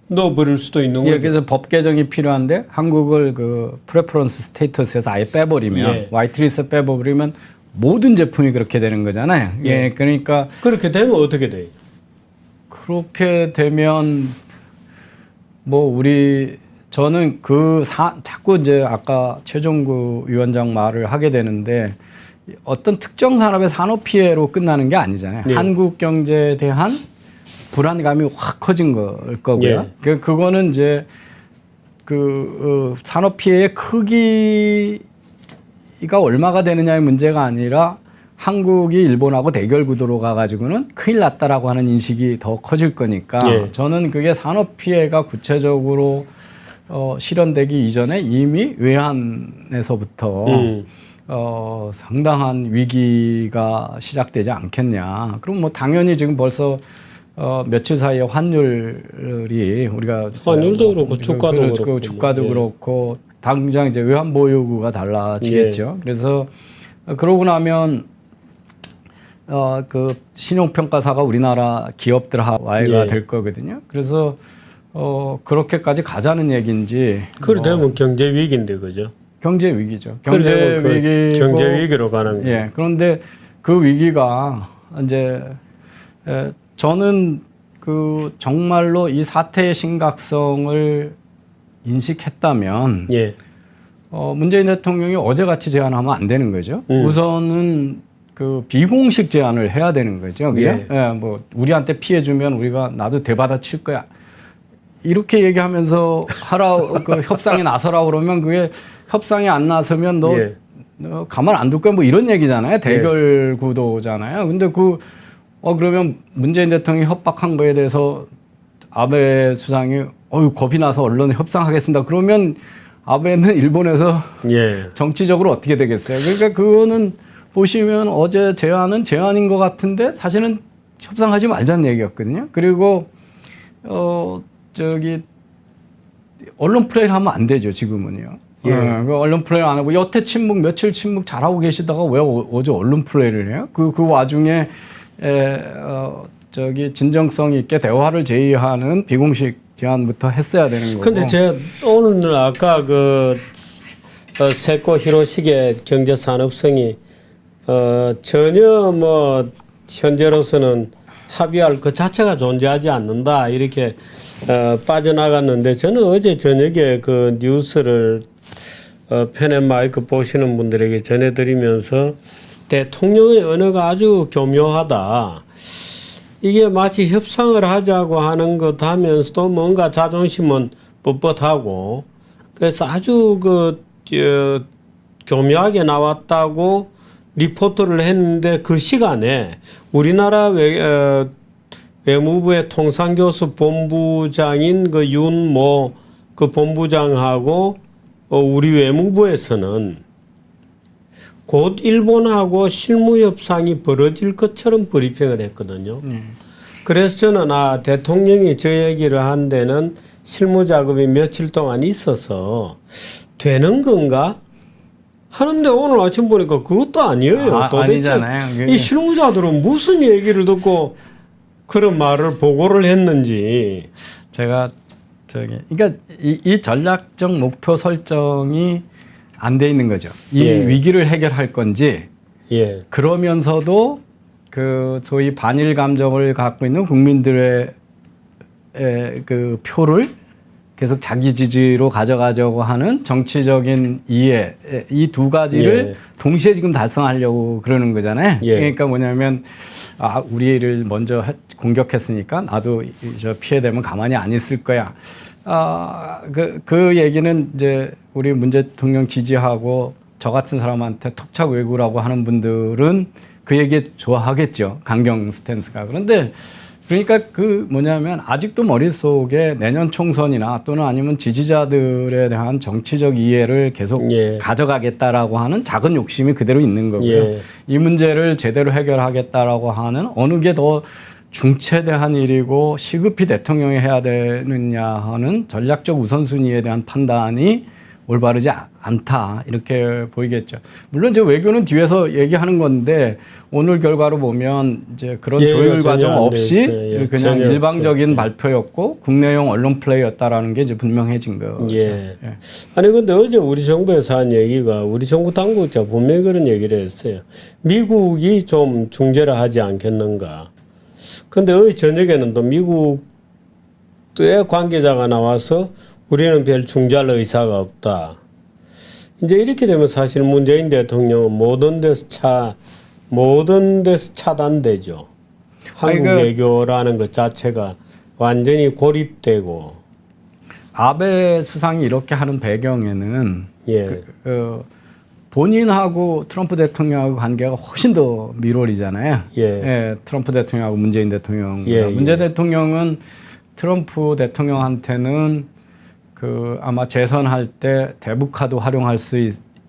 넣어버릴 수도 있는 거죠. 그래서 법 개정이 필요한데 한국을 그 프레퍼런스 스테이터스에서 아예 빼버리면 화이트리스트 빼버리면 모든 제품이 그렇게 되는 거잖아요. 그러니까 그렇게 되면 어떻게 돼요? 그렇게 되면 뭐 저는 자꾸 이제 아까 최종구 위원장 말을 하게 되는데 어떤 특정 산업의 산업 피해로 끝나는 게 아니잖아요. 한국 경제에 대한 불안감이 확 커진 걸 거고요. 그거는 이제 산업 피해의 크기가 얼마가 되느냐의 문제가 아니라 한국이 일본하고 대결 구도로 가가지고는 큰일 났다라고 하는 인식이 더 커질 거니까 저는 그게 산업 피해가 구체적으로 실현되기 이전에 이미 외환에서부터 상당한 위기가 시작되지 않겠냐. 그럼 뭐 당연히 지금 벌써 며칠 사이에 환율이 우리가 환율도 그렇고 주가도 그렇고 당장 이제 외환 보유고가 달라지겠죠. 그래서 그러고 나면 그 신용평가사가 우리나라 기업들하고가 될 거거든요. 그래서 그렇게까지 가자는 얘기인지. 그러면 경제 위기인데 그죠? 경제 위기죠. 경제 위기. 경제 위기로 가는 거예요. 예. 그런데 그 위기가 이제 저는 정말로 이 사태의 심각성을 인식했다면 문재인 대통령이 어제같이 제안하면 안 되는 거죠. 우선은 비공식 제안을 해야 되는 거죠. 그죠? 뭐 우리한테 피해 주면 우리가 나도 대받아 칠 거야. 이렇게 얘기하면서 협상에 나서라 그러면 그게 협상이 안 나서면 너 가만 안 둘 거야 뭐 이런 얘기잖아요. 대결 구도잖아요. 근데 그러면 문재인 대통령이 협박한 거에 대해서 아베 수상이 겁이 나서 언론에 협상하겠습니다. 그러면 아베는 일본에서 정치적으로 어떻게 되겠어요? 그러니까 그거는 보시면 어제 제안은 제안인 것 같은데 사실은 협상하지 말자는 얘기였거든요. 그리고 언론 플레이를 하면 안 되죠. 지금은요. 언론 플레이 안 하고 여태 침묵 며칠 침묵 잘하고 계시다가 왜 어제 언론 플레이를 해요? 그 와중에 진정성 있게 대화를 제의하는 비공식 제안부터 했어야 되는 거고. 근데 제가 오늘 아까 세코 히로시게 경제 산업성이 전혀 뭐 현재로서는 합의할 그 자체가 존재하지 않는다 이렇게 빠져나갔는데 저는 어제 저녁에 그 뉴스를 펜앤마이크 보시는 분들에게 전해드리면서 대통령의 언어가 아주 교묘하다. 이게 마치 협상을 하자고 하는 것 하면서도 뭔가 자존심은 뻣뻣하고 그래서 아주 교묘하게 나왔다고 리포트를 했는데 그 시간에 우리나라 외무부의 통상교수 본부장인 윤모 본부장하고 우리 외무부에서는 곧 일본하고 실무 협상이 벌어질 것처럼 브리핑을 했거든요. 그래서 저는 대통령이 저 얘기를 한 데는 실무 작업이 며칠 동안 있어서 되는 건가? 하는데 오늘 아침 보니까 그것도 아니에요. 도대체 아니잖아요. 이 실무자들은 무슨 얘기를 듣고 그런 말을 보고를 했는지. 제가 그러니까 이 전략적 목표 설정이 안 돼 있는 거죠. 이 위기를 해결할 건지 그러면서도 소위 반일 감정을 갖고 있는 국민들의 표를 계속 자기 지지로 가져가자고 하는 정치적인 이해 이 두 가지를 동시에 지금 달성하려고 그러는 거잖아요. 그러니까 뭐냐면 우리를 먼저 공격했으니까 나도 피해되면 가만히 안 있을 거야. 그 얘기는 이제 우리 문 대통령 지지하고 저 같은 사람한테 톡착 외구라고 하는 분들은 그 얘기 좋아하겠죠. 강경 스탠스가. 그런데 그러니까 뭐냐면 아직도 머릿속에 내년 총선이나 또는 아니면 지지자들에 대한 정치적 이해를 계속 가져가겠다라고 하는 작은 욕심이 그대로 있는 거고요. 이 문제를 제대로 해결하겠다라고 하는 어느 게 더 중체대한 일이고 시급히 대통령이 해야 되느냐 하는 전략적 우선순위에 대한 판단이 올바르지 않다 이렇게 보이겠죠. 물론 이제 외교는 뒤에서 얘기하는 건데 오늘 결과로 보면 이제 그런 조율 과정 없이 그냥 일방적인 발표였고 국내용 언론 플레이였다라는 게 이제 분명해진 거죠. 예. 아니 근데 어제 우리 정부에서 한 얘기가 우리 정부 당국자 분명히 그런 얘기를 했어요. 미국이 좀 중재를 하지 않겠는가. 근데 어제 저녁에는 또 미국의 관계자가 나와서 우리는 별 중재할 의사가 없다. 이제 이렇게 되면 사실 문재인 대통령은 모든 데서 차단되죠. 한국 외교라는 것 자체가 완전히 고립되고. 아베 수상이 이렇게 하는 배경에는 본인하고 트럼프 대통령하고 관계가 훨씬 더 밀월이잖아요. 트럼프 대통령하고 문재인 대통령. 문재인 대통령은 트럼프 대통령한테는 아마 재선할 때 대북카드 활용할 수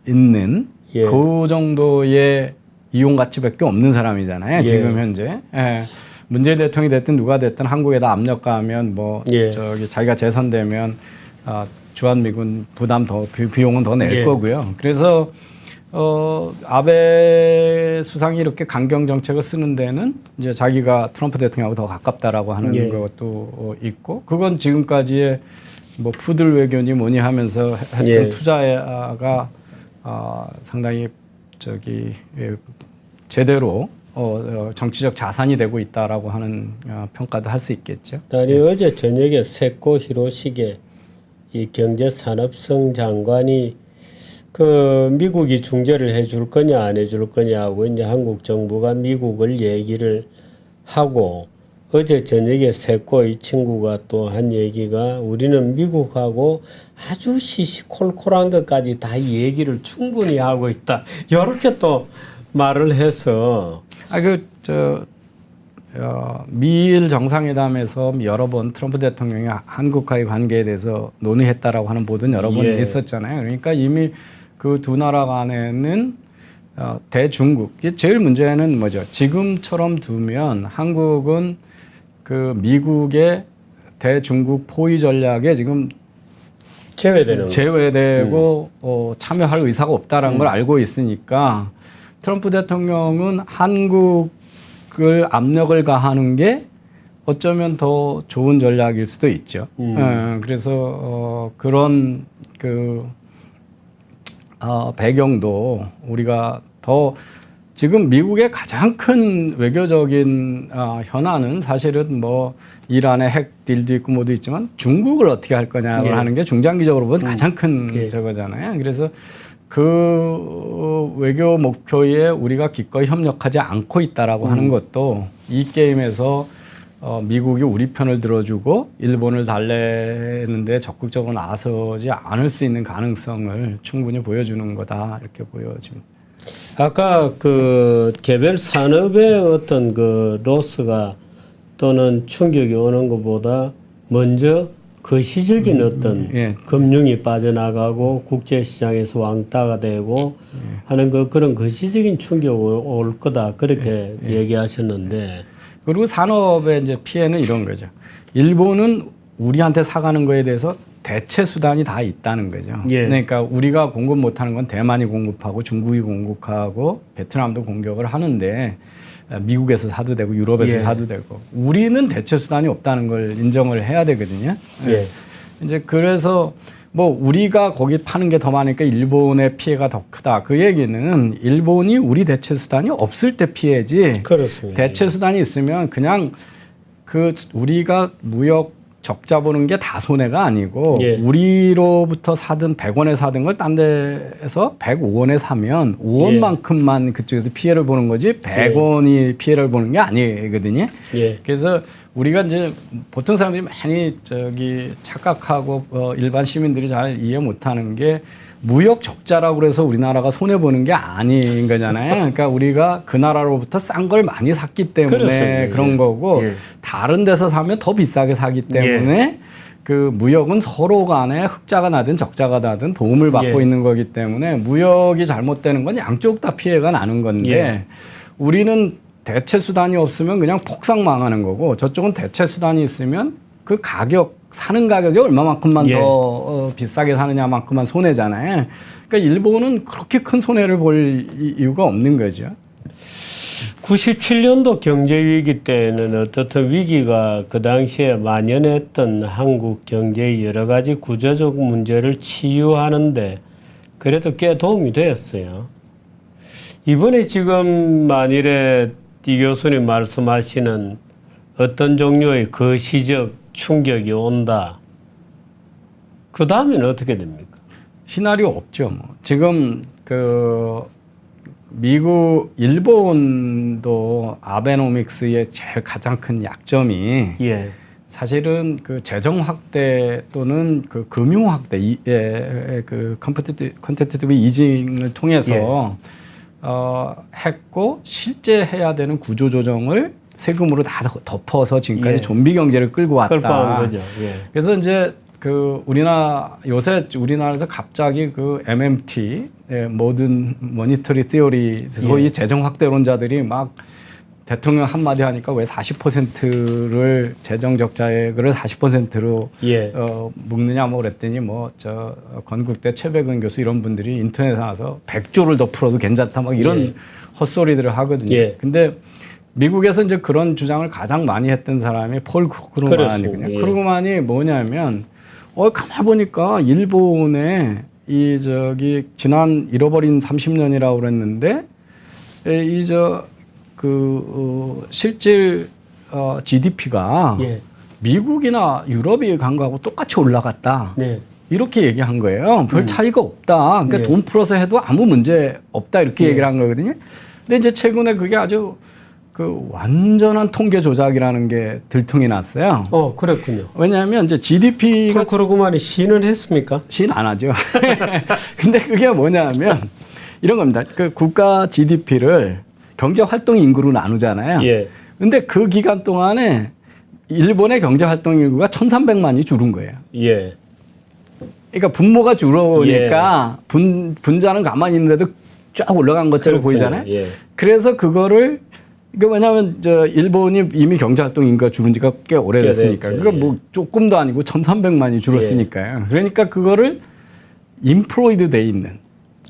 있는 그 정도의 이용 가치밖에 없는 사람이잖아요. 지금 현재. 문재인 대통령이 됐든 누가 됐든 한국에다 압력 가하면 자기가 재선되면 주한미군 부담 비용은 더 낼 거고요. 그래서 아베 수상이 이렇게 강경 정책을 쓰는 데는 이제 자기가 트럼프 대통령하고 더 가깝다라고 하는 것도 있고, 그건 지금까지의 푸들 외교니 뭐니 하면서 했던 투자가 상당히 제대로 정치적 자산이 되고 있다라고 하는 평가도 할 수 있겠죠. 아니 어제 저녁에 세코 히로시게 이 경제산업성 장관이 미국이 중재를 해줄 거냐 안 해줄 거냐 하고 이제 한국 정부가 미국을 얘기를 하고, 어제 저녁에 세코 이 친구가 또 한 얘기가 우리는 미국하고 아주 시시콜콜한 것까지 다 얘기를 충분히 하고 있다. 이렇게 또 말을 해서. 미일 정상회담에서 여러 번 트럼프 대통령이 한국과의 관계에 대해서 논의했다라고 하는 보도는 여러 번 있었잖아요. 그러니까 이미 그 두 나라 간에는 대중국, 제일 문제는 뭐죠? 지금처럼 두면 한국은 미국의 대중국 포위 전략에 지금 제외되고 참여할 의사가 없다라는 걸 알고 있으니까 트럼프 대통령은 한국을 압력을 가하는 게 어쩌면 더 좋은 전략일 수도 있죠. 그래서 그런 배경도 우리가 더 지금 미국의 가장 큰 외교적인 현안은 사실은 이란의 핵 딜도 있고 뭐도 있지만 중국을 어떻게 할 거냐를 하는 게 중장기적으로 보면 가장 큰 저거잖아요. 그래서 그 외교 목표에 우리가 기꺼이 협력하지 않고 있다라고 하는 것도 이 게임에서 미국이 우리 편을 들어주고 일본을 달래는데 적극적으로 나서지 않을 수 있는 가능성을 충분히 보여주는 거다 이렇게 보여집니다. 아까 개별 산업의 어떤 로스가 또는 충격이 오는 것보다 먼저 거시적인 어떤 금융이 빠져나가고 국제시장에서 왕따가 되고 하는 그런 거시적인 충격이 올 거다 그렇게 얘기하셨는데, 그리고 산업의 이제 피해는 이런 거죠. 일본은 우리한테 사가는 거에 대해서 대체 수단이 다 있다는 거죠. 그러니까 우리가 공급 못하는 건 대만이 공급하고 중국이 공급하고 베트남도 공격을 하는데 미국에서 사도 되고 유럽에서 사도 되고, 우리는 대체 수단이 없다는 걸 인정을 해야 되거든요. 이제 그래서 우리가 거기 파는 게 더 많으니까 일본의 피해가 더 크다. 그 얘기는 일본이 우리 대체 수단이 없을 때 피해지. 그렇습니다. 대체 수단이 있으면 그냥 우리가 무역 적자 보는 게 다 손해가 아니고 우리로부터 사든 100원에 사든 걸 딴 데에서 105원에 사면 5원만큼만 그쪽에서 피해를 보는 거지 100원이 피해를 보는 게 아니거든요. 그래서 우리가 이제 보통 사람들이 많이 착각하고 일반 시민들이 잘 이해 못하는 게 무역 적자라고 그래서 우리나라가 손해 보는 게 아닌 거잖아요. 그러니까 우리가 그 나라로부터 싼 걸 많이 샀기 때문에 그렇습니다. 그런 거고 다른 데서 사면 더 비싸게 사기 때문에 그 무역은 서로 간에 흑자가 나든 적자가 나든 도움을 받고 있는 거기 때문에 무역이 잘못되는 건 양쪽 다 피해가 나는 건데 우리는 대체 수단이 없으면 그냥 폭삭 망하는 거고, 저쪽은 대체 수단이 있으면 그 가격 사는 가격이 얼마만큼만 예. 더 비싸게 사느냐만큼만 손해잖아요. 그러니까 일본은 그렇게 큰 손해를 볼 이유가 없는 거죠. 97년도 경제위기 때는 어떻든 위기가 그 당시에 만연했던 한국 경제의 여러 가지 구조적 문제를 치유하는데 그래도 꽤 도움이 되었어요. 이번에 지금 만일에 이 교수님 말씀하시는 어떤 종류의 거시적 충격이 온다. 그 다음에는 어떻게 됩니까? 시나리오 없죠. 뭐. 지금 그 미국, 일본도 아베노믹스의 제일 가장 큰 약점이 예. 사실은 그 재정 확대 또는 그 금융 확대, 그 컴페티티브 이징을 통해서 했고 실제 해야 되는 구조 조정을 세금으로 다 덮어서 지금까지 예. 좀비 경제를 끌고 왔다. 끌고 온 거죠. 예. 그래서 이제 그 요새 우리나라에서 갑자기 그 MMT 모든 모니터리 티어리 소위 예. 재정 확대론자들이 막 대통령 한마디 하니까 왜 40%를 재정 적자액을 40%로 예. 묶느냐 뭐 그랬더니 뭐 저 건국대 최백은 교수 이런 분들이 인터넷에 나와서 100조를 더 풀어도 괜찮다 막 이런 예. 헛소리들을 하거든요. 예. 근데 미국에서 이제 그런 주장을 가장 많이 했던 사람이 폴 크루그만이거든요. 예. 크루그만이 뭐냐면 가만 보니까 일본의 이 저기 지난 잃어버린 30년이라고 그랬는데 실질 GDP가 예. 미국이나 유럽이 간 거하고 똑같이 올라갔다. 네. 이렇게 얘기한 거예요. 별 차이가 없다. 그러니까 네. 돈 풀어서 해도 아무 문제 없다. 이렇게 네. 얘기를 한 거거든요. 근데 이제 최근에 그게 아주 그 완전한 통계 조작이라는 게 들통이 났어요. 그랬군요. 왜냐하면 이제 GDP가 그러고만이 시인은 했습니까? 시인 안 하죠. 근데 그게 뭐냐면 이런 겁니다. 그 국가 GDP를 경제 활동 인구로 나누잖아요. 예. 근데 그 기간 동안에 일본의 경제 활동 인구가 1,300만이 줄은 거예요. 예. 그러니까 분모가 줄어오니까 분자는 가만히 있는데도 쫙 올라간 것처럼 그렇군요. 보이잖아요. 예. 그래서 그거를 왜냐하면 일본이 이미 경제 활동 인구가 줄은 지가 꽤 오래됐으니까. 됐죠. 그러니까 뭐 조금도 아니고 1,300만이 줄었으니까요. 그러니까 그거를 인프로이드 돼 있는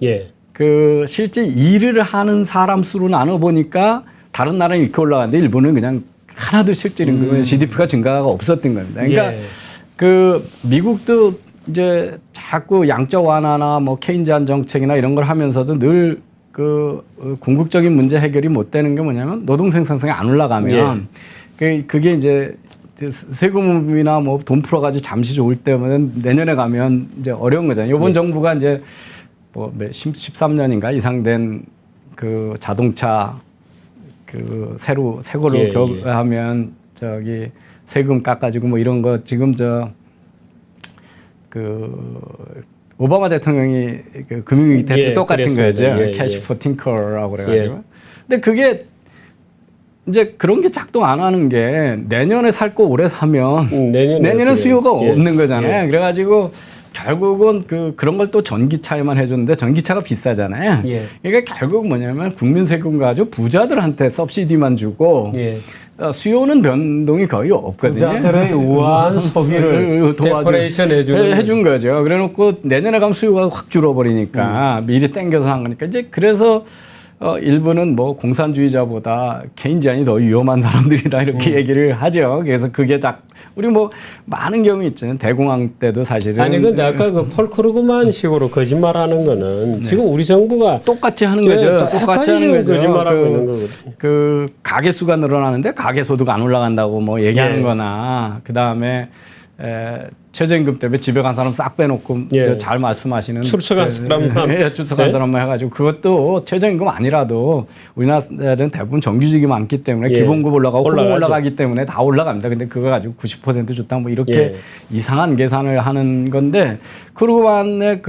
예. 그 실제 일을 하는 사람 수로 나눠 보니까 다른 나라는 이렇게 올라가는데 일본은 그냥 하나도 실제 GDP가 증가가 없었던 겁니다. 그러니까 예. 그 미국도 이제 자꾸 양적 완화나 뭐 케인지안 정책이나 이런 걸 하면서도 늘 그 궁극적인 문제 해결이 못 되는 게 뭐냐면 노동 생산성이 안 올라가면 그게 이제 세금이나 뭐 돈 풀어가지고 잠시 좋을 때면 내년에 가면 이제 어려운 거잖아요. 이번 정부가 이제 뭐 13년인가 이상 된 그 자동차 그 새 거로 하면 저기 세금 깎아주고 뭐 이런 거 지금 오바마 대통령이 그 금융위기 때 똑같은 거죠. 캐시 포 팅커라고 그래가지고. 근데 그게 이제 그런 게 작동 안 하는 게 내년에 살 거 올해 사면 내년에 수요가 없는 거잖아요. 그래가지고 결국은 그런 걸 또 전기차에만 해줬는데 전기차가 비싸잖아요. 그러니까 결국 뭐냐면 국민 세금 가지고 부자들한테 서브시디만 주고 수요는 변동이 거의 없거든요. 부자들의 우아한 소비를 데코레이션 해준 거죠. 그래놓고 내년에 가면 수요가 확 줄어버리니까 미리 땡겨서 한 거니까 이제 그래서 일본은 뭐 공산주의자보다 케인지안이 더 위험한 사람들이다 이렇게 얘기를 하죠. 그래서 그게 우리 뭐 많은 경우 있잖아요. 대공황 때도 사실은 아니 근데 아까 그 폴 크루그만 식으로 거짓말하는 거는 지금 우리 정부가 똑같이 하는 거죠. 똑같이 하는 거죠. 거짓말하고 있는 거거든요. 그 가계 수가 늘어나는데 가계 소득 안 올라간다고 뭐 얘기하는 거나 그 다음에 최저임금 때문에 집에 간 사람 싹 빼놓고 잘 말씀하시는 출석한 사람만 출석한 사람만 해가지고 그것도 최저임금 아니라도 우리나라는 대부분 정규직이 많기 때문에 기본급 올라가고 호봉 올라가기 때문에 다 올라갑니다. 근데 그거 가지고 90% 줬다 뭐 이렇게 이상한 계산을 하는 건데 그러고만에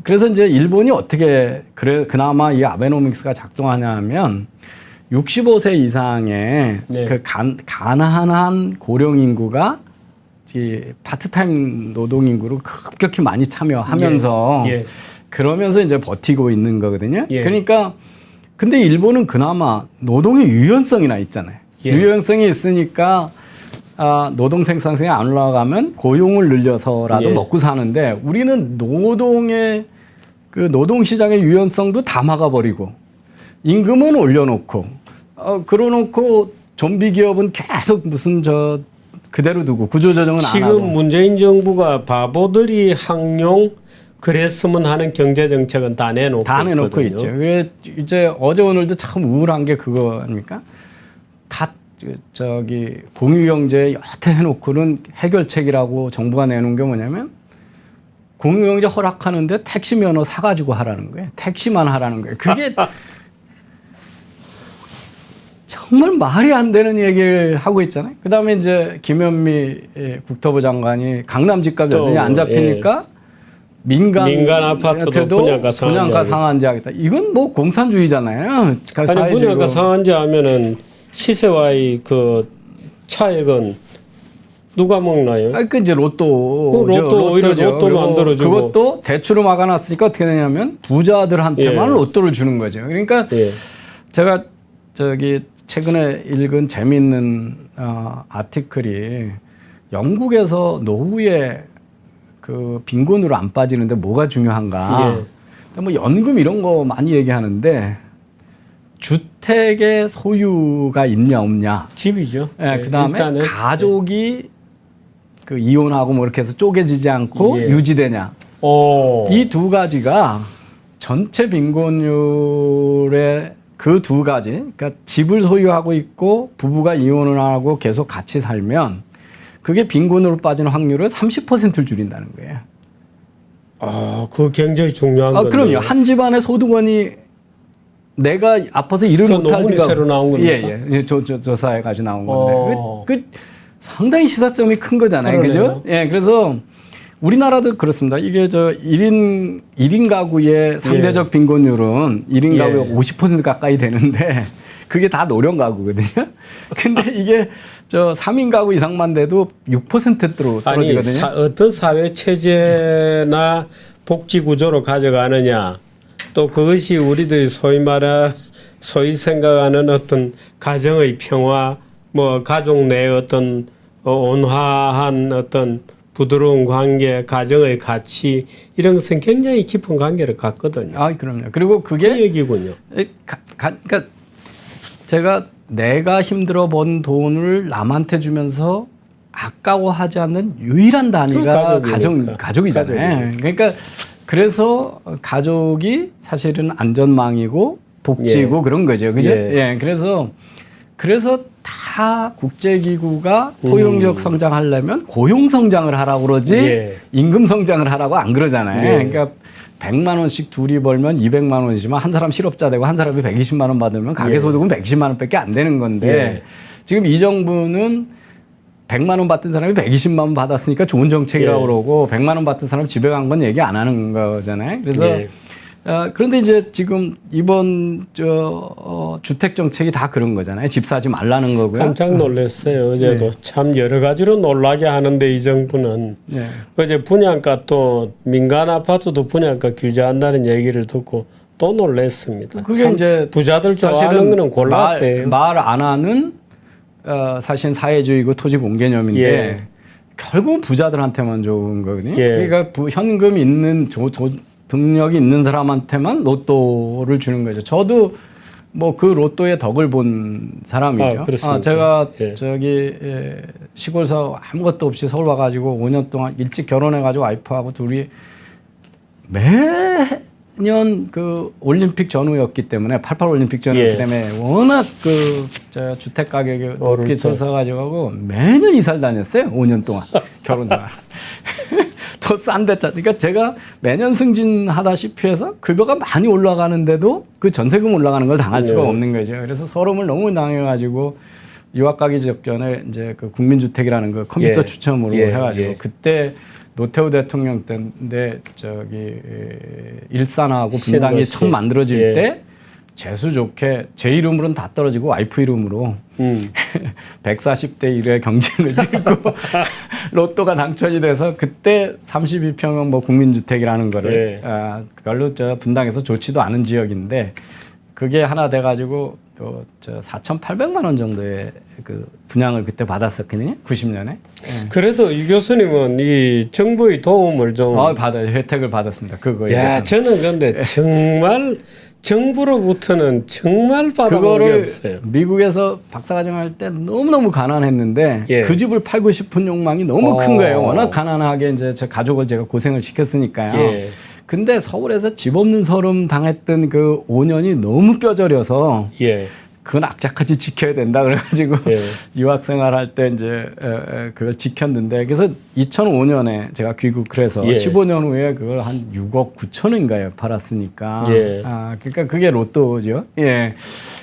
그래서 이제 일본이 어떻게 그나마 이 아베노믹스가 작동하냐면 65세 이상의 그 가난한 고령 인구가 파트타임 노동 인구로 급격히 많이 참여하면서 그러면서 이제 버티고 있는 거거든요. 그러니까 근데 일본은 그나마 노동의 유연성이나 있잖아요. 유연성이 있으니까 노동 생산성이 안 올라가면 고용을 늘려서라도 예. 먹고 사는데 우리는 노동의 그 노동 시장의 유연성도 다 막아버리고 임금은 올려놓고 그러놓고 좀비 기업은 계속 무슨 저 그대로 두고 구조조정은 안 하고. 지금 문재인 정부가 바보들이 항용 그랬으면 하는 경제 정책은 다 내놓고 있거든요. 있죠. 그게 이제 어제 오늘도 참 우울한 게 그거 아닙니까? 다 저기 공유경제 여태 해놓고는 해결책이라고 정부가 내놓은 게 뭐냐면 공유경제 허락하는데 택시 면허 사가지고 하라는 거예요. 택시만 하라는 거예요. 그게 정말 말이 안 되는 얘기를 하고 있잖아요. 그다음에 이제 김현미 국토부 장관이 강남 집값 여전히 안 잡히니까 민간 아파트도 분양가 상한제 하겠다. 이건 뭐 공산주의잖아요. 아니 분양가 상한제 하면은 시세와의 그 차액은 누가 먹나요? 그 이제 로또 오히려 로또 만들어주고 그것도 대출을 막아놨으니까 어떻게 되냐면 부자들한테만 예. 로또를 주는 거죠. 그러니까 예. 제가 저기 최근에 읽은 재미있는 아티클이 영국에서 노후에 그 빈곤으로 안 빠지는데 뭐가 중요한가? 예. 뭐 연금 이런 거 많이 얘기하는데 주택의 소유가 있냐 없냐? 집이죠. 예, 그다음에 일단은, 가족이 그 이혼하고 뭐 이렇게 해서 쪼개지지 않고 예. 유지되냐? 이 두 가지가 전체 빈곤율의 그 두 가지, 그러니까 집을 소유하고 있고 부부가 이혼을 하고 계속 같이 살면 그게 빈곤으로 빠지는 확률을 30%를 줄인다는 거예요. 그거 굉장히 중요한 거예요. 그럼요. 한 집안의 소득원이 내가 아파서 일을 못할 논문이 새로 나온 겁니까? 예. 조사해 가지고 나온 건데 그 상당히 시사점이 큰 거잖아요. 그죠? 예. 그래서 우리나라도 그렇습니다. 이게 저 1인 가구의 상대적 빈곤율은 1인 가구의 50% 가까이 되는데 그게 다 노령 가구거든요. 근데 이게 저 3인 가구 이상만 돼도 6%대로 떨어지거든요. 어떤 사회 체제나 복지 구조로 가져가느냐, 또 그것이 우리들이 소위 생각하는 어떤 가정의 평화, 뭐 가족 내 어떤 온화한 어떤 부드러운 관계, 가정의 가치 이런 것은 굉장히 깊은 관계를 갖거든요. 그럼요. 그리고 그게 그 얘기군요. 그러니까 제가 내가 힘들어 번 돈을 남한테 주면서 아까워하지 않는 유일한 단위가 가족이잖아요. 그러니까 그래서 가족이 사실은 안전망이고 복지고 그런 거죠. 그죠? 예. 그래서 다 국제기구가 포용적 성장하려면 고용 성장을 하라고 그러지 임금 성장을 하라고 안 그러잖아요. 그러니까 100만 원씩 둘이 벌면 200만 원이지만 한 사람 실업자 되고 한 사람이 120만 원 받으면 가계소득은 120만 원밖에 안 되는 건데 지금 이 정부는 100만 원 받던 사람이 120만 원 받았으니까 좋은 정책이라고 그러고 100만 원 받던 사람 집에 간 건 얘기 안 하는 거잖아요. 그래서 그런데 이제 지금 이번 주택 정책이 다 그런 거잖아요. 집 사지 말라는 거고요. 깜짝 놀랐어요. 어제도 참 여러 가지로 놀라게 하는데 이 정부는 어제 분양가 또 민간 아파트도 분양가 규제한다는 얘기를 듣고 또 놀랐습니다. 그게 이제 부자들 좋아하는 거는 골랐어요. 말 안 하는 사실 사회주의고 토지 공개념인데 결국은 부자들한테만 좋은 거거든요. 그러니까 현금 있는 등력이 있는 사람한테만 로또를 주는 거죠. 저도 뭐 그 로또의 덕을 본 사람이죠. 제가 저기 시골에서 아무것도 없이 서울 와가지고 5년 동안 일찍 결혼해가지고 와이프하고 둘이 매년 그 올림픽 전후였기 때문에 88 올림픽 전후였기 때문에 워낙 그 주택 가격이 높게 쳐서가지고 매년 이사를 다녔어요. 5년 동안 결혼생활. 더 싼 데 짜. 그러니까 제가 매년 승진하다시피 해서 급여가 많이 올라가는데도 그 전세금 올라가는 걸 당할 수가 없는 거죠. 그래서 서름을 너무 당해가지고 유학 가기 직전에 이제 그 국민주택이라는 거 컴퓨터 추첨으로 해가지고 그때 노태우 대통령 때인데 저기 일산하고 분당이 처음 만들어질 때 재수 좋게 제 이름으로는 다 떨어지고 와이프 이름으로 140대 1의 경쟁을 들고 로또가 당첨이 돼서 그때 32평형 뭐 국민주택이라는 거를 별로 분당에서 좋지도 않은 지역인데 그게 하나 돼가지고 저 4,800만 원 정도의 그 분양을 그때 받았었거든요. 90년에. 그래도 이 교수님은 이 정부의 도움을 좀 받아요. 혜택을 받았습니다. 그거에. 야, 저는 근데 정말 정부로부터는 정말 받아본 게 없어요. 미국에서 박사과정할 때 너무너무 가난했는데 예. 그 집을 팔고 싶은 욕망이 너무 큰 거예요. 워낙 가난하게 이제 제 가족을 제가 고생을 시켰으니까요. 예. 근데 서울에서 집 없는 서름 당했던 그 5년이 너무 뼈저려서 예. 그건 악착같이 지켜야 된다 그래가지고 예. 유학생활 할 때 이제 그걸 지켰는데 그래서 2005년에 제가 귀국을 해서 예. 15년 후에 그걸 한 6억 9천인가요 팔았으니까. 예. 그러니까 그게 로또죠. 예.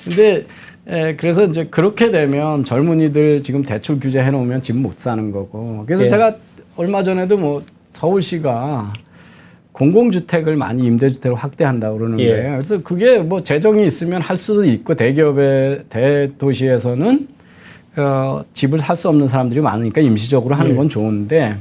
근데 그래서 이제 그렇게 되면 젊은이들 지금 대출 규제 해놓으면 집 못 사는 거고. 그래서 예. 제가 얼마 전에도 뭐 서울시가 공공주택을 많이 임대주택을 확대한다고 그러는 예. 거예요. 그래서 그게 뭐 재정이 있으면 할 수도 있고 대기업의 대도시에서는 집을 살 수 없는 사람들이 많으니까 임시적으로 하는 건 좋은데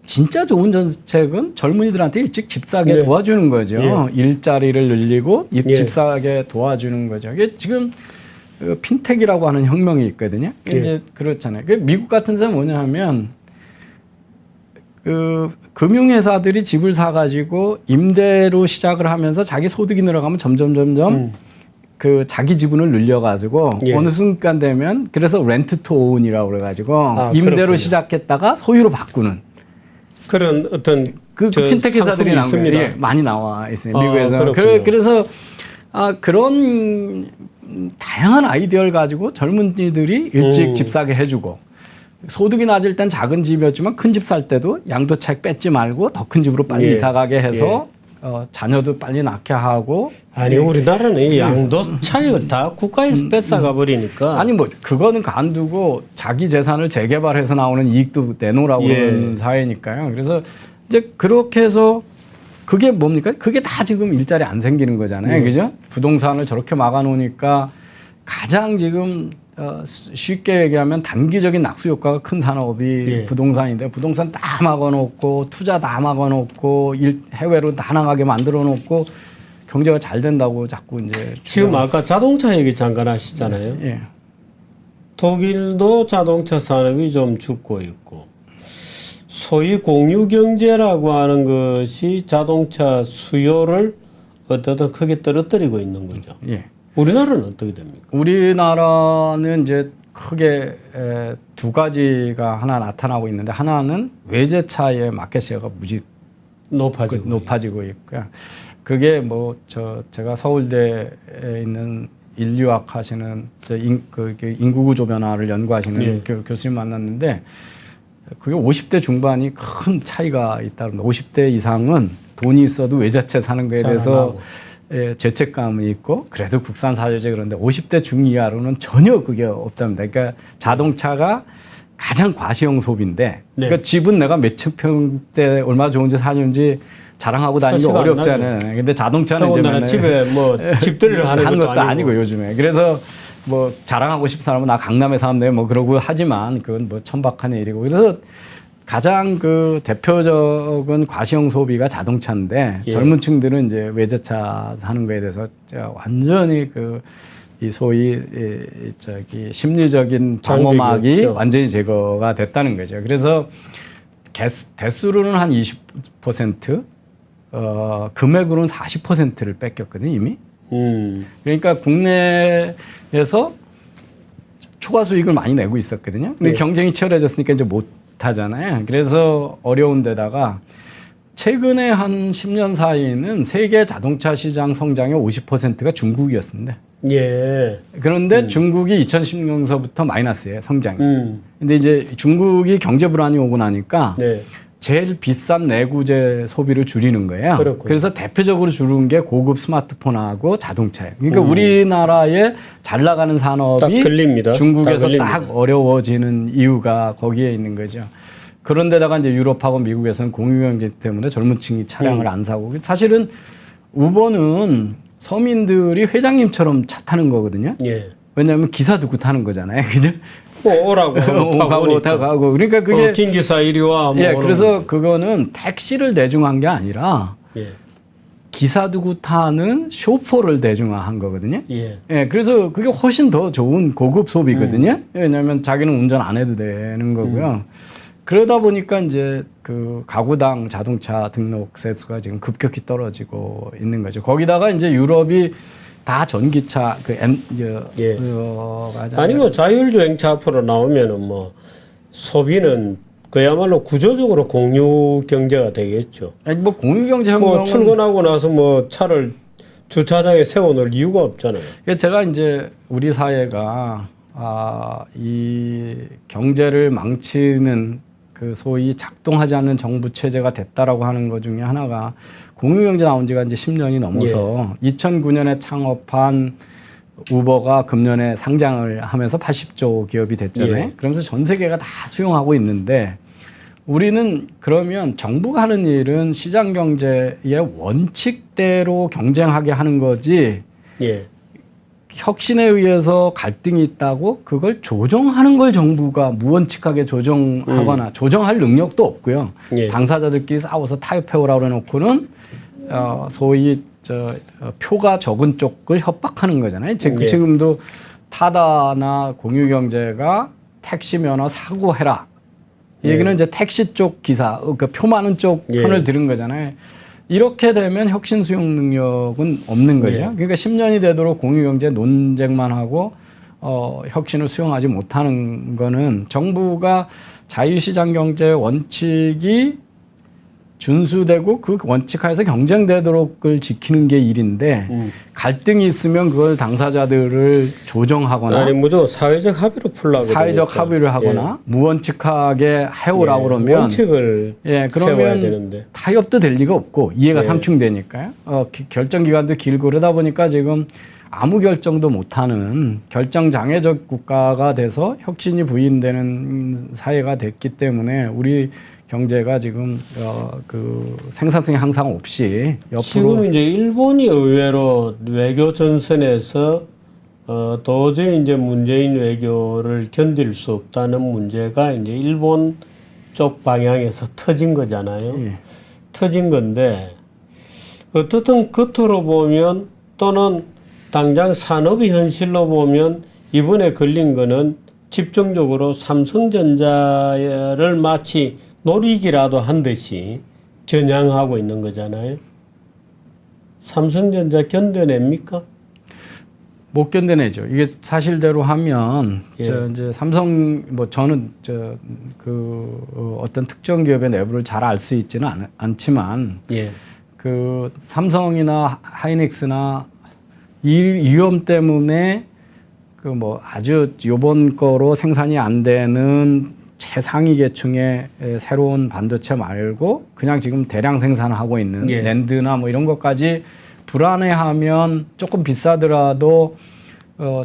진짜 좋은 정책은 젊은이들한테 일찍 집 사게 도와주는 거죠. 일자리를 늘리고 집 사게 도와주는 거죠. 이게 지금 핀텍이라고 하는 혁명이 있거든요. 이제 그렇잖아요. 미국 같은 데는 뭐냐 하면 그 금융회사들이 집을 사가지고 임대로 시작을 하면서 자기 소득이 늘어가면 점점 그 자기 지분을 늘려가지고 어느 순간 되면 그래서 렌트 투 오운이라고 그래가지고 임대로 그렇군요. 시작했다가 소유로 바꾸는 그런 어떤 그 핀텍 회사들이 있습니다. 예, 많이 나와 있어요. 미국에서. 그래서 그런 다양한 아이디어를 가지고 젊은이들이 일찍 집 사게 해주고 소득이 낮을 땐 작은 집이었지만 큰 집 살 때도 양도차익 뺏지 말고 더 큰 집으로 빨리 이사 가게 해서 자녀도 빨리 낳게 하고. 아니 우리나라는 이 양도 차익을 다 국가에서 뺏어가 버리니까. 아니 뭐 그거는 간두고 자기 재산을 재개발해서 나오는 이익도 내놓으라고 그러는 사회니까요. 그래서 이제 그렇게 해서 그게 뭡니까? 그게 다 지금 일자리 안 생기는 거잖아요. 그죠? 부동산을 저렇게 막아놓으니까 가장 지금 쉽게 얘기하면 단기적인 낙수 효과가 큰 산업이 부동산인데 부동산 다 막아놓고 투자 다 막아놓고 해외로 다 나가게 만들어놓고 경제가 잘 된다고 자꾸 이제 지금 아까 자동차 얘기 잠깐 하시잖아요. 예. 독일도 자동차 산업이 좀 죽고 있고 소위 공유 경제라고 하는 것이 자동차 수요를 어떻든 크게 떨어뜨리고 있는 거죠. 예. 우리나라는 어떻게 됩니까? 우리나라는 이제 크게 두 가지가 하나 나타나고 있는데 하나는 외제차의 마켓 셰어가 무지 높아지고 있고요. 그게 뭐 제가 서울대에 있는 인류학 하시는 인구구조 변화를 연구하시는 교수님 만났는데 그게 50대 중반이 큰 차이가 있다는 50대 이상은 돈이 있어도 외제차 사는 거에 대해서 죄책감이 있고 그래도 국산 사야지 그런데 50대 중이하로는 전혀 그게 없답니다. 그러니까 자동차가 가장 과시형 소비인데 그러니까 집은 내가 몇천 평대 얼마나 좋은지 사는지 자랑하고 다니기 어렵잖아요. 근데 자동차는 이제 집에 뭐 집들이를 하는 것도 아니고 요즘에 그래서 뭐 자랑하고 싶은 사람은 나 강남에 사는데 뭐 그러고 하지만 그건 뭐 천박한 일이고 그래서 가장 그 대표적인 과시형 소비가 자동차인데 젊은 층들은 이제 외제차 사는 거에 대해서 완전히 이 소위 심리적인 방어막이 완전히 제거가 됐다는 거죠. 그래서 대수로는 한 20%, 금액으로는 40%를 뺏겼거든요, 이미. 그러니까 국내에서 초과 수익을 많이 내고 있었거든요. 근데 경쟁이 치열해졌으니까 이제 못 하잖아요. 그래서 어려운 데다가 최근에 한 10년 사이에는 세계 자동차 시장 성장의 50%가 중국이었습니다. 그런데 중국이 2010년서부터 마이너스예요, 성장이. 근데 이제 중국이 경제 불안이 오고 나니까 제일 비싼 내구재 소비를 줄이는 거예요. 그래서 대표적으로 줄은 게 고급 스마트폰하고 자동차예요. 그러니까 우리나라의 잘 나가는 산업이 중국에서 딱 어려워지는 이유가 거기에 있는 거죠. 그런데다가 이제 유럽하고 미국에서는 공유경제 때문에 젊은 층이 차량을 안 사고 사실은 우버는 서민들이 회장님처럼 차 타는 거거든요. 왜냐하면 기사 두고 타는 거잖아요. 그죠? 오라고 타고 그러니까 그게 긴 기사 이리 와. 그래서 그거는 택시를 대중한 게 아니라 기사 두고 타는 쇼포를 대중화한 거거든요. 예. 예, 그래서 그게 훨씬 더 좋은 고급 소비거든요. 왜냐하면 자기는 운전 안 해도 되는 거고요. 그러다 보니까 이제 그 가구당 자동차 등록세 수가 지금 급격히 떨어지고 있는 거죠. 거기다가 이제 유럽이 다 전기차 예. 아니 뭐 자율주행차 앞으로 나오면은 뭐 소비는 그야말로 구조적으로 공유 경제가 되겠죠. 아니 뭐 공유 경제 혁명은 뭐 출근하고 나서 뭐 차를 주차장에 세워놓을 이유가 없잖아요. 제가 이제 우리 사회가 이 경제를 망치는 그 소위 작동하지 않는 정부 체제가 됐다라고 하는 것 중에 하나가 공유경제 나온 지가 이제 10년이 넘어서 2009년에 창업한 우버가 금년에 상장을 하면서 80조 기업이 됐잖아요. 예. 그러면서 전 세계가 다 수용하고 있는데 우리는 그러면 정부가 하는 일은 시장 경제의 원칙대로 경쟁하게 하는 거지 예. 혁신에 의해서 갈등이 있다고 그걸 조정하는 걸 정부가 무원칙하게 조정하거나 조정할 능력도 없고요. 예. 당사자들끼리 싸워서 타협해오라고 해놓고는 소위 표가 적은 쪽을 협박하는 거잖아요. 예. 지금도 타다나 공유경제가 택시 면허 사고해라. 이 얘기는 이제 택시 쪽 기사, 그 표 많은 쪽 편을 들은 거잖아요. 이렇게 되면 혁신 수용 능력은 없는 거죠. 그러니까 10년이 되도록 공유경제 논쟁만 하고 혁신을 수용하지 못하는 거는 정부가 자유시장 경제 원칙이 준수되고 그 원칙 하에서 경쟁되도록을 지키는 게 일인데 갈등이 있으면 그걸 당사자들을 조정하거나 아니 무조건 사회적 합의로 풀라고 사회적 그러니까. 합의를 하거나 무원칙하게 해오라고 예. 그러면 원칙을 세워야 그러면 되는데 타협도 될 리가 없고 이해가 예. 상충되니까요. 결정 기간도 길고 그러다 보니까 지금 아무 결정도 못하는 결정 장애적 국가가 돼서 혁신이 부인되는 사회가 됐기 때문에 우리 경제가 지금 그 생산성이 항상 없이 옆으로 지금 이제 일본이 의외로 외교 전선에서 도저히 이제 문재인 외교를 견딜 수 없다는 문제가 이제 일본 쪽 방향에서 터진 거잖아요. 예. 터진 건데 어떻든 겉으로 보면 또는 당장 산업의 현실로 보면 이번에 걸린 거는 집중적으로 삼성전자를 마치 놀이기라도 한 듯이 겨냥하고 있는 거잖아요. 삼성전자 견뎌냅니까? 못 견뎌내죠. 이게 사실대로 하면 예. 이제 삼성 뭐 저는 어떤 특정 기업의 내부를 잘 알 수 있지는 않지만 예. 그 삼성이나 하이닉스나 이 위험 때문에 그 뭐 아주 요번 거로 생산이 안 되는 최상위 계층의 새로운 반도체 말고 그냥 지금 대량 생산하고 있는 예. 낸드나 뭐 이런 것까지 불안해하면 조금 비싸더라도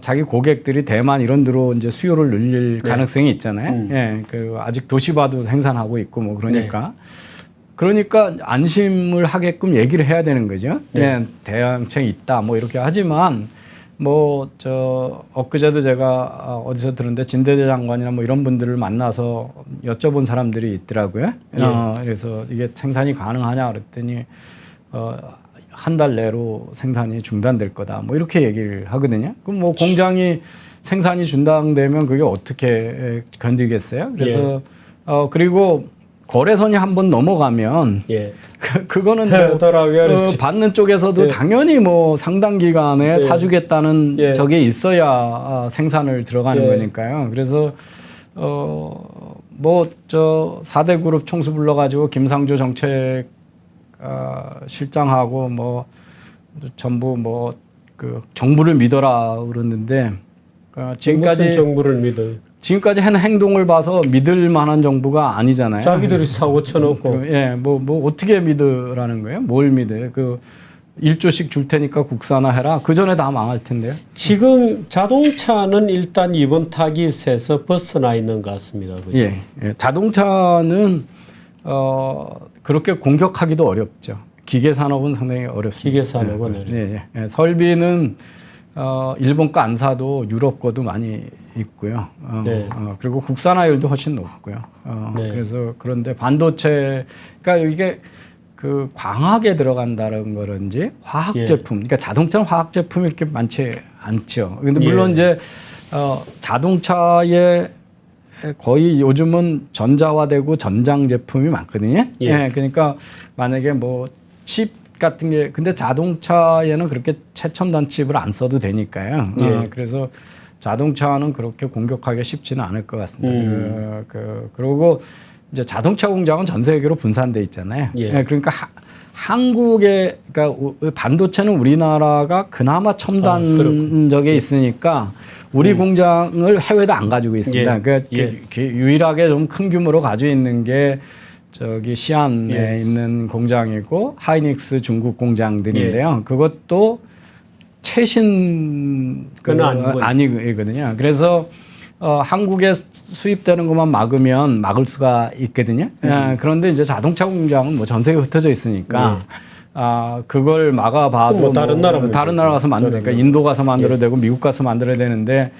자기 고객들이 대만 이런 데로 이제 수요를 늘릴 가능성이 있잖아요. 예, 그 아직 도시바도 생산하고 있고 뭐 그러니까. 그러니까 안심을 하게끔 얘기를 해야 되는 거죠. 예, 대응책이 있다 뭐 이렇게 하지만 뭐 엊그제도 제가 어디서 들었는데 진대재 장관이나 뭐 이런 분들을 만나서 여쭤본 사람들이 있더라고요. 그래서 이게 생산이 가능하냐 그랬더니 한 달 내로 생산이 중단될 거다. 뭐 이렇게 얘기를 하거든요. 그럼 뭐 공장이 생산이 중단되면 그게 어떻게 견디겠어요? 그래서 그리고 거래선이 한번 넘어가면 그거는 뭐 받는 쪽에서도 당연히 뭐 상당 기간에 사주겠다는 저게 있어야 생산을 들어가는 거니까요. 그래서 뭐 4대 그룹 총수 불러가지고 김상조 정책 실장하고 뭐 전부 뭐 그 정부를 믿어라 그러는데 지금까지 무슨 정부를 믿어요? 지금까지 한 행동을 봐서 믿을 만한 정부가 아니잖아요. 자기들이 사고 쳐놓고. 뭐 어떻게 믿으라는 거예요? 뭘 믿어요? 그 1조씩 줄 테니까 국산화해라. 그 전에 다 망할 텐데요. 지금 자동차는 일단 이번 타깃에서 벗어나 있는 것 같습니다. 그죠? 예. 자동차는 그렇게 공격하기도 어렵죠. 기계 산업은 상당히 어렵습니다. 기계 산업은 어렵죠. 설비는 일본 거 안 사도 유럽 거도 많이 있고요. 그리고 국산화율도 훨씬 높고요. 그래서 그런데 반도체, 그러니까 이게 그 광학에 들어간다는 거든지 화학 예. 제품, 그러니까 자동차는 화학 제품이 이렇게 많지 않죠. 근데 물론 예. 이제 자동차에 거의 요즘은 전자화되고 전장 제품이 많거든요. 예. 예, 그러니까 만약에 뭐 칩 같은 게 근데 자동차에는 그렇게 최첨단 칩을 안 써도 되니까요. 예. 그래서 자동차는 그렇게 공격하기 쉽지는 않을 것 같습니다. 그리고 이제 자동차 공장은 전 세계로 분산돼 있잖아요. 예. 예, 그러니까 한국의 그러니까 반도체는 우리나라가 그나마 첨단적에 있으니까 우리 공장을 해외도 안 가지고 있습니다. 예. 그러니까 예. 유일하게 좀 큰 규모로 가지고 있는 게 저기 시안에 예. 있는 공장이고 하이닉스 중국 공장들인데요. 예. 그것도 최신 그건 아니거든요. 그래서 한국에 수입되는 것만 막을 수가 있거든요. 그런데 이제 자동차 공장은 뭐 전 세계 흩어져 있으니까 그걸 막아봐도 뭐 다른 나라 다른 나라 가서 만들어야 되니까 인도 가서 만들어야 되고 미국 가서 만들어야 되는데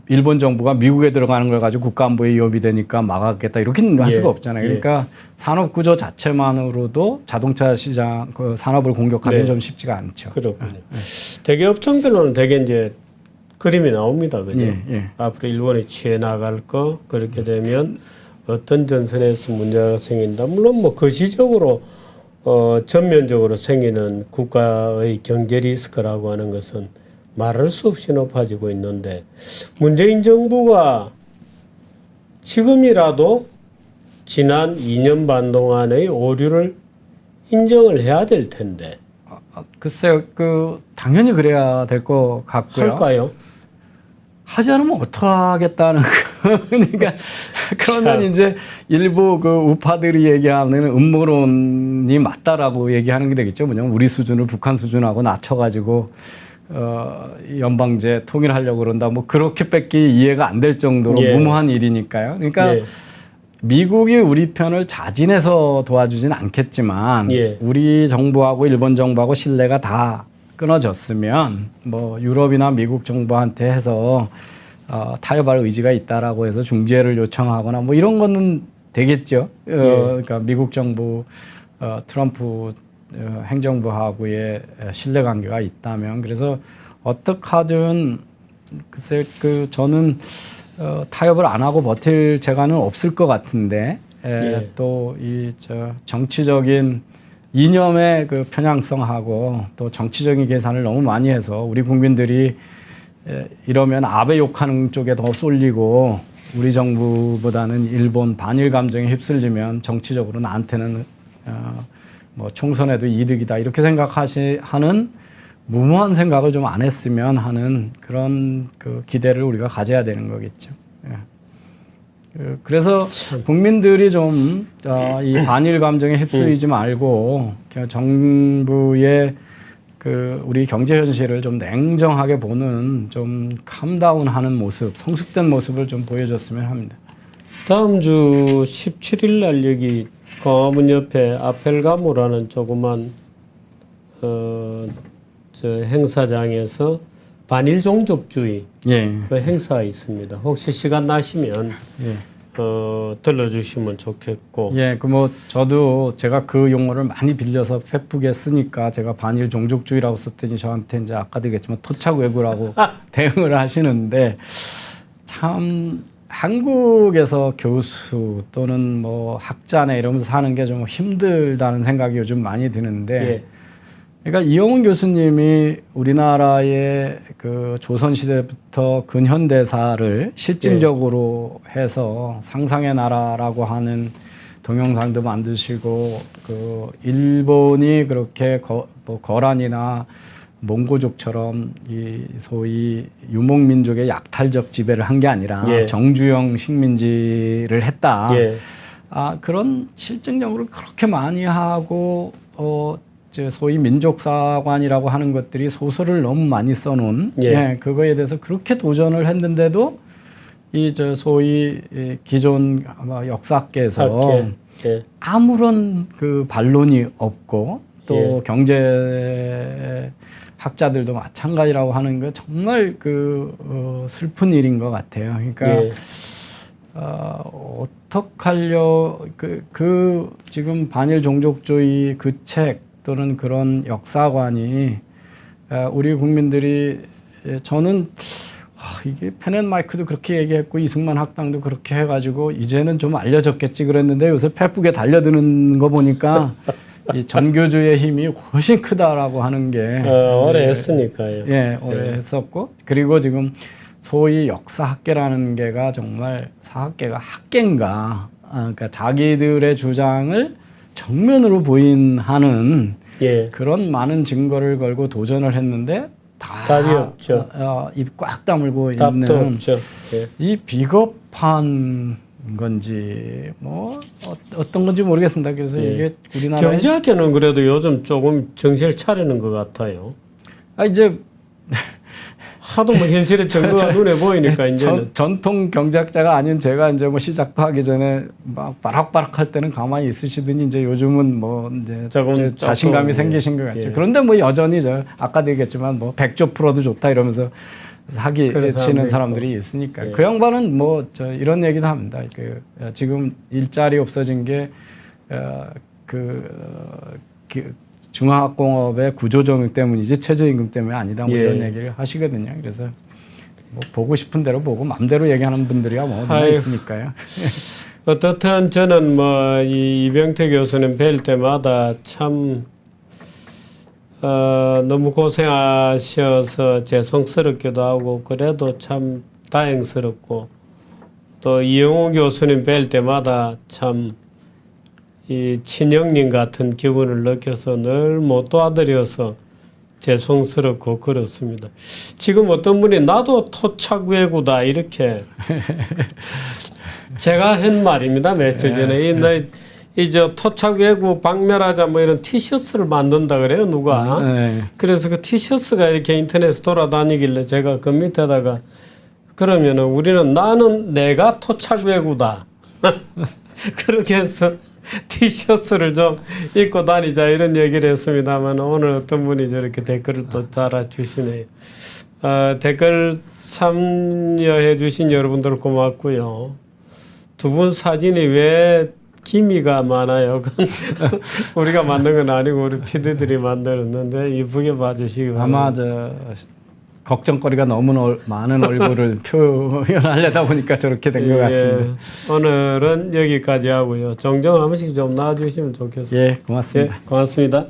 일본 정부가 미국에 들어가는 걸 가지고 국가 안보에 위협이 되니까 막았겠다 이렇게는 할 수가 없잖아요. 그러니까 산업 구조 자체만으로도 자동차 시장 그 산업을 공격하기는 좀 쉽지가 않죠. 그렇군요. 대기업청별로는 대개 이제 그림이 나옵니다. 그죠? 앞으로 일본이 취해 나갈 거 그렇게 되면 어떤 전선에서 문제가 생긴다. 물론 뭐 거시적으로 전면적으로 생기는 국가의 경제 리스크라고 하는 것은 말할 수 없이 높아지고 있는데 문재인 정부가 지금이라도 지난 2년 반 동안의 오류를 인정을 해야 될 텐데. 글쎄요, 당연히 그래야 될 것 같고요. 할까요? 하지 않으면 어떡하겠다는 그러니까 그러면 이제 일부 그 우파들이 얘기하는 음모론이 맞다라고 얘기하는 게 되겠죠. 뭐냐면 우리 수준을 북한 수준하고 낮춰가지고 연방제 통일하려고 그런다. 뭐 그렇게밖에 이해가 안 될 정도로 무모한 일이니까요. 그러니까 미국이 우리 편을 자진해서 도와주진 않겠지만 우리 정부하고 일본 정부하고 신뢰가 다 끊어졌으면 뭐 유럽이나 미국 정부한테 해서 타협할 의지가 있다라고 해서 중재를 요청하거나 뭐 이런 거는 되겠죠. 그러니까 미국 정부 트럼프 행정부하고의 신뢰관계가 있다면 그래서 어떻게 하든 글쎄 저는 타협을 안 하고 버틸 재간은 없을 것 같은데 또 이 정치적인 이념의 그 편향성하고 또 정치적인 계산을 너무 많이 해서 우리 국민들이 이러면 아베 욕하는 쪽에 더 쏠리고 우리 정부보다는 일본 반일 감정에 휩쓸리면 정치적으로 나한테는 뭐 총선에도 이득이다 이렇게 하는 무모한 생각을 좀 안 했으면 하는 그런 그 기대를 우리가 가져야 되는 거겠죠. 그래서 국민들이 좀 이 반일 감정에 휩쓸리지 말고 그냥 정부의 그 우리 경제 현실을 좀 냉정하게 보는 좀 캄다운하는 모습, 성숙된 모습을 좀 보여줬으면 합니다. 다음 주 17일 날 여기 광화문 옆에 아펠가모라는 조그만 저 행사장에서 반일 종족주의 그 행사가 있습니다. 혹시 시간 나시면 들러주시면 좋겠고. 저도 제가 그 용어를 많이 빌려서 페북에 쓰니까 제가 반일 종족주의라고 썼더니 저한테 이제 아까도 얘기했지만 토착 외구라고 대응을 하시는데 참 한국에서 교수 또는 뭐 학자네 이러면서 사는 게 좀 힘들다는 생각이 요즘 많이 드는데 그러니까 이영훈 교수님이 우리나라의 그 조선시대부터 근현대사를 실증적으로 해서 상상의 나라라고 하는 동영상도 만드시고 그 일본이 그렇게 거란이나 몽고족처럼 이 소위 유목민족의 약탈적 지배를 한 게 아니라 정주영 식민지를 했다. 그런 실증적으로 그렇게 많이 하고 소위 민족사관이라고 하는 것들이 소설을 너무 많이 써놓은 그거에 대해서 그렇게 도전을 했는데도 소위 기존 역사께서 아무런 그 반론이 없고 또 경제 학자들도 마찬가지라고 하는 거 정말 슬픈 일인 것 같아요. 그러니까 어떡하려 그 지금 반일 종족주의 그 책 또는 그런 역사관이 우리 국민들이 저는 이게 펜앤마이크도 그렇게 얘기했고 이승만 학당도 그렇게 해가지고 이제는 좀 알려졌겠지 그랬는데 요새 페북에 달려드는 거 보니까 이 전교주의 힘이 훨씬 크다라고 하는 게 오래 했으니까요. 예, 오래 했었고 그리고 지금 소위 역사학계라는 게가 정말 사학계가 학계인가 그러니까 자기들의 주장을 정면으로 부인하는 예. 그런 많은 증거를 걸고 도전을 했는데 답이 없죠. 입 꽉 다물고 답도 있는 없죠. 예. 이 비겁한 건지 뭐 어떤 건지 모르겠습니다. 그래서 예. 이게 우리나라의 경제학계는 그래도 요즘 조금 정신을 차리는 것 같아요. 이제 하도 뭐 현실의 증거가 눈에 보이니까 이제는 전통 경제학자가 아닌 제가 이제 뭐 시작도 하기 전에 막 바락바락 할 때는 가만히 있으시더니 이제 요즘은 뭐 이제 조금 자신감이 생기신 것 같죠. 예. 그런데 뭐 여전히 저 아까도 얘기했지만 뭐 100조 풀어도 좋다 이러면서 사기 치는 사람들이 있으니까 예. 그 양반은 뭐 저 이런 얘기도 합니다. 그 지금 일자리 없어진 게 중화학공업의 구조조정 때문이지 최저임금 때문이 아니다 뭐 예. 이런 얘기를 하시거든요. 그래서 뭐 보고 싶은 대로 보고 마음대로 얘기하는 분들이야 뭐 누가 있으니까요. 어떻든 저는 뭐 이 이병태 교수님 뵐 때마다 참 너무 고생하셔서 죄송스럽기도 하고 그래도 참 다행스럽고 또 이영호 교수님 뵐 때마다 참 이 친형님 같은 기분을 느껴서 늘 못 도와드려서 죄송스럽고 그렇습니다. 지금 어떤 분이 나도 토착외구다 이렇게 제가 한 말입니다. 며칠 전에 이제 토착외구 박멸하자 뭐 이런 티셔츠를 만든다 그래요 누가. 그래서 그 티셔츠가 이렇게 인터넷에 돌아다니길래 제가 그 밑에다가 그러면은 우리는 나는 내가 토착외구다. 그렇게 해서 티셔츠를 좀 입고 다니자 이런 얘기를 했습니다만 오늘 어떤 분이 저렇게 댓글을 또 달아주시네요. 댓글 참여해 주신 여러분들 고맙고요. 두 분 사진이 왜 기미가 많아요? 그건 우리가 만든 건 아니고 우리 PD들이 만들었는데 이쁘게 봐주시기 바랍니다. 아마 저 걱정거리가 너무 많은 얼굴을 표현하려다 보니까 저렇게 된 것 같습니다. 오늘은 여기까지 하고요. 종종 한 번씩 좀 나와주시면 좋겠습니다. 예, 고맙습니다. 고맙습니다.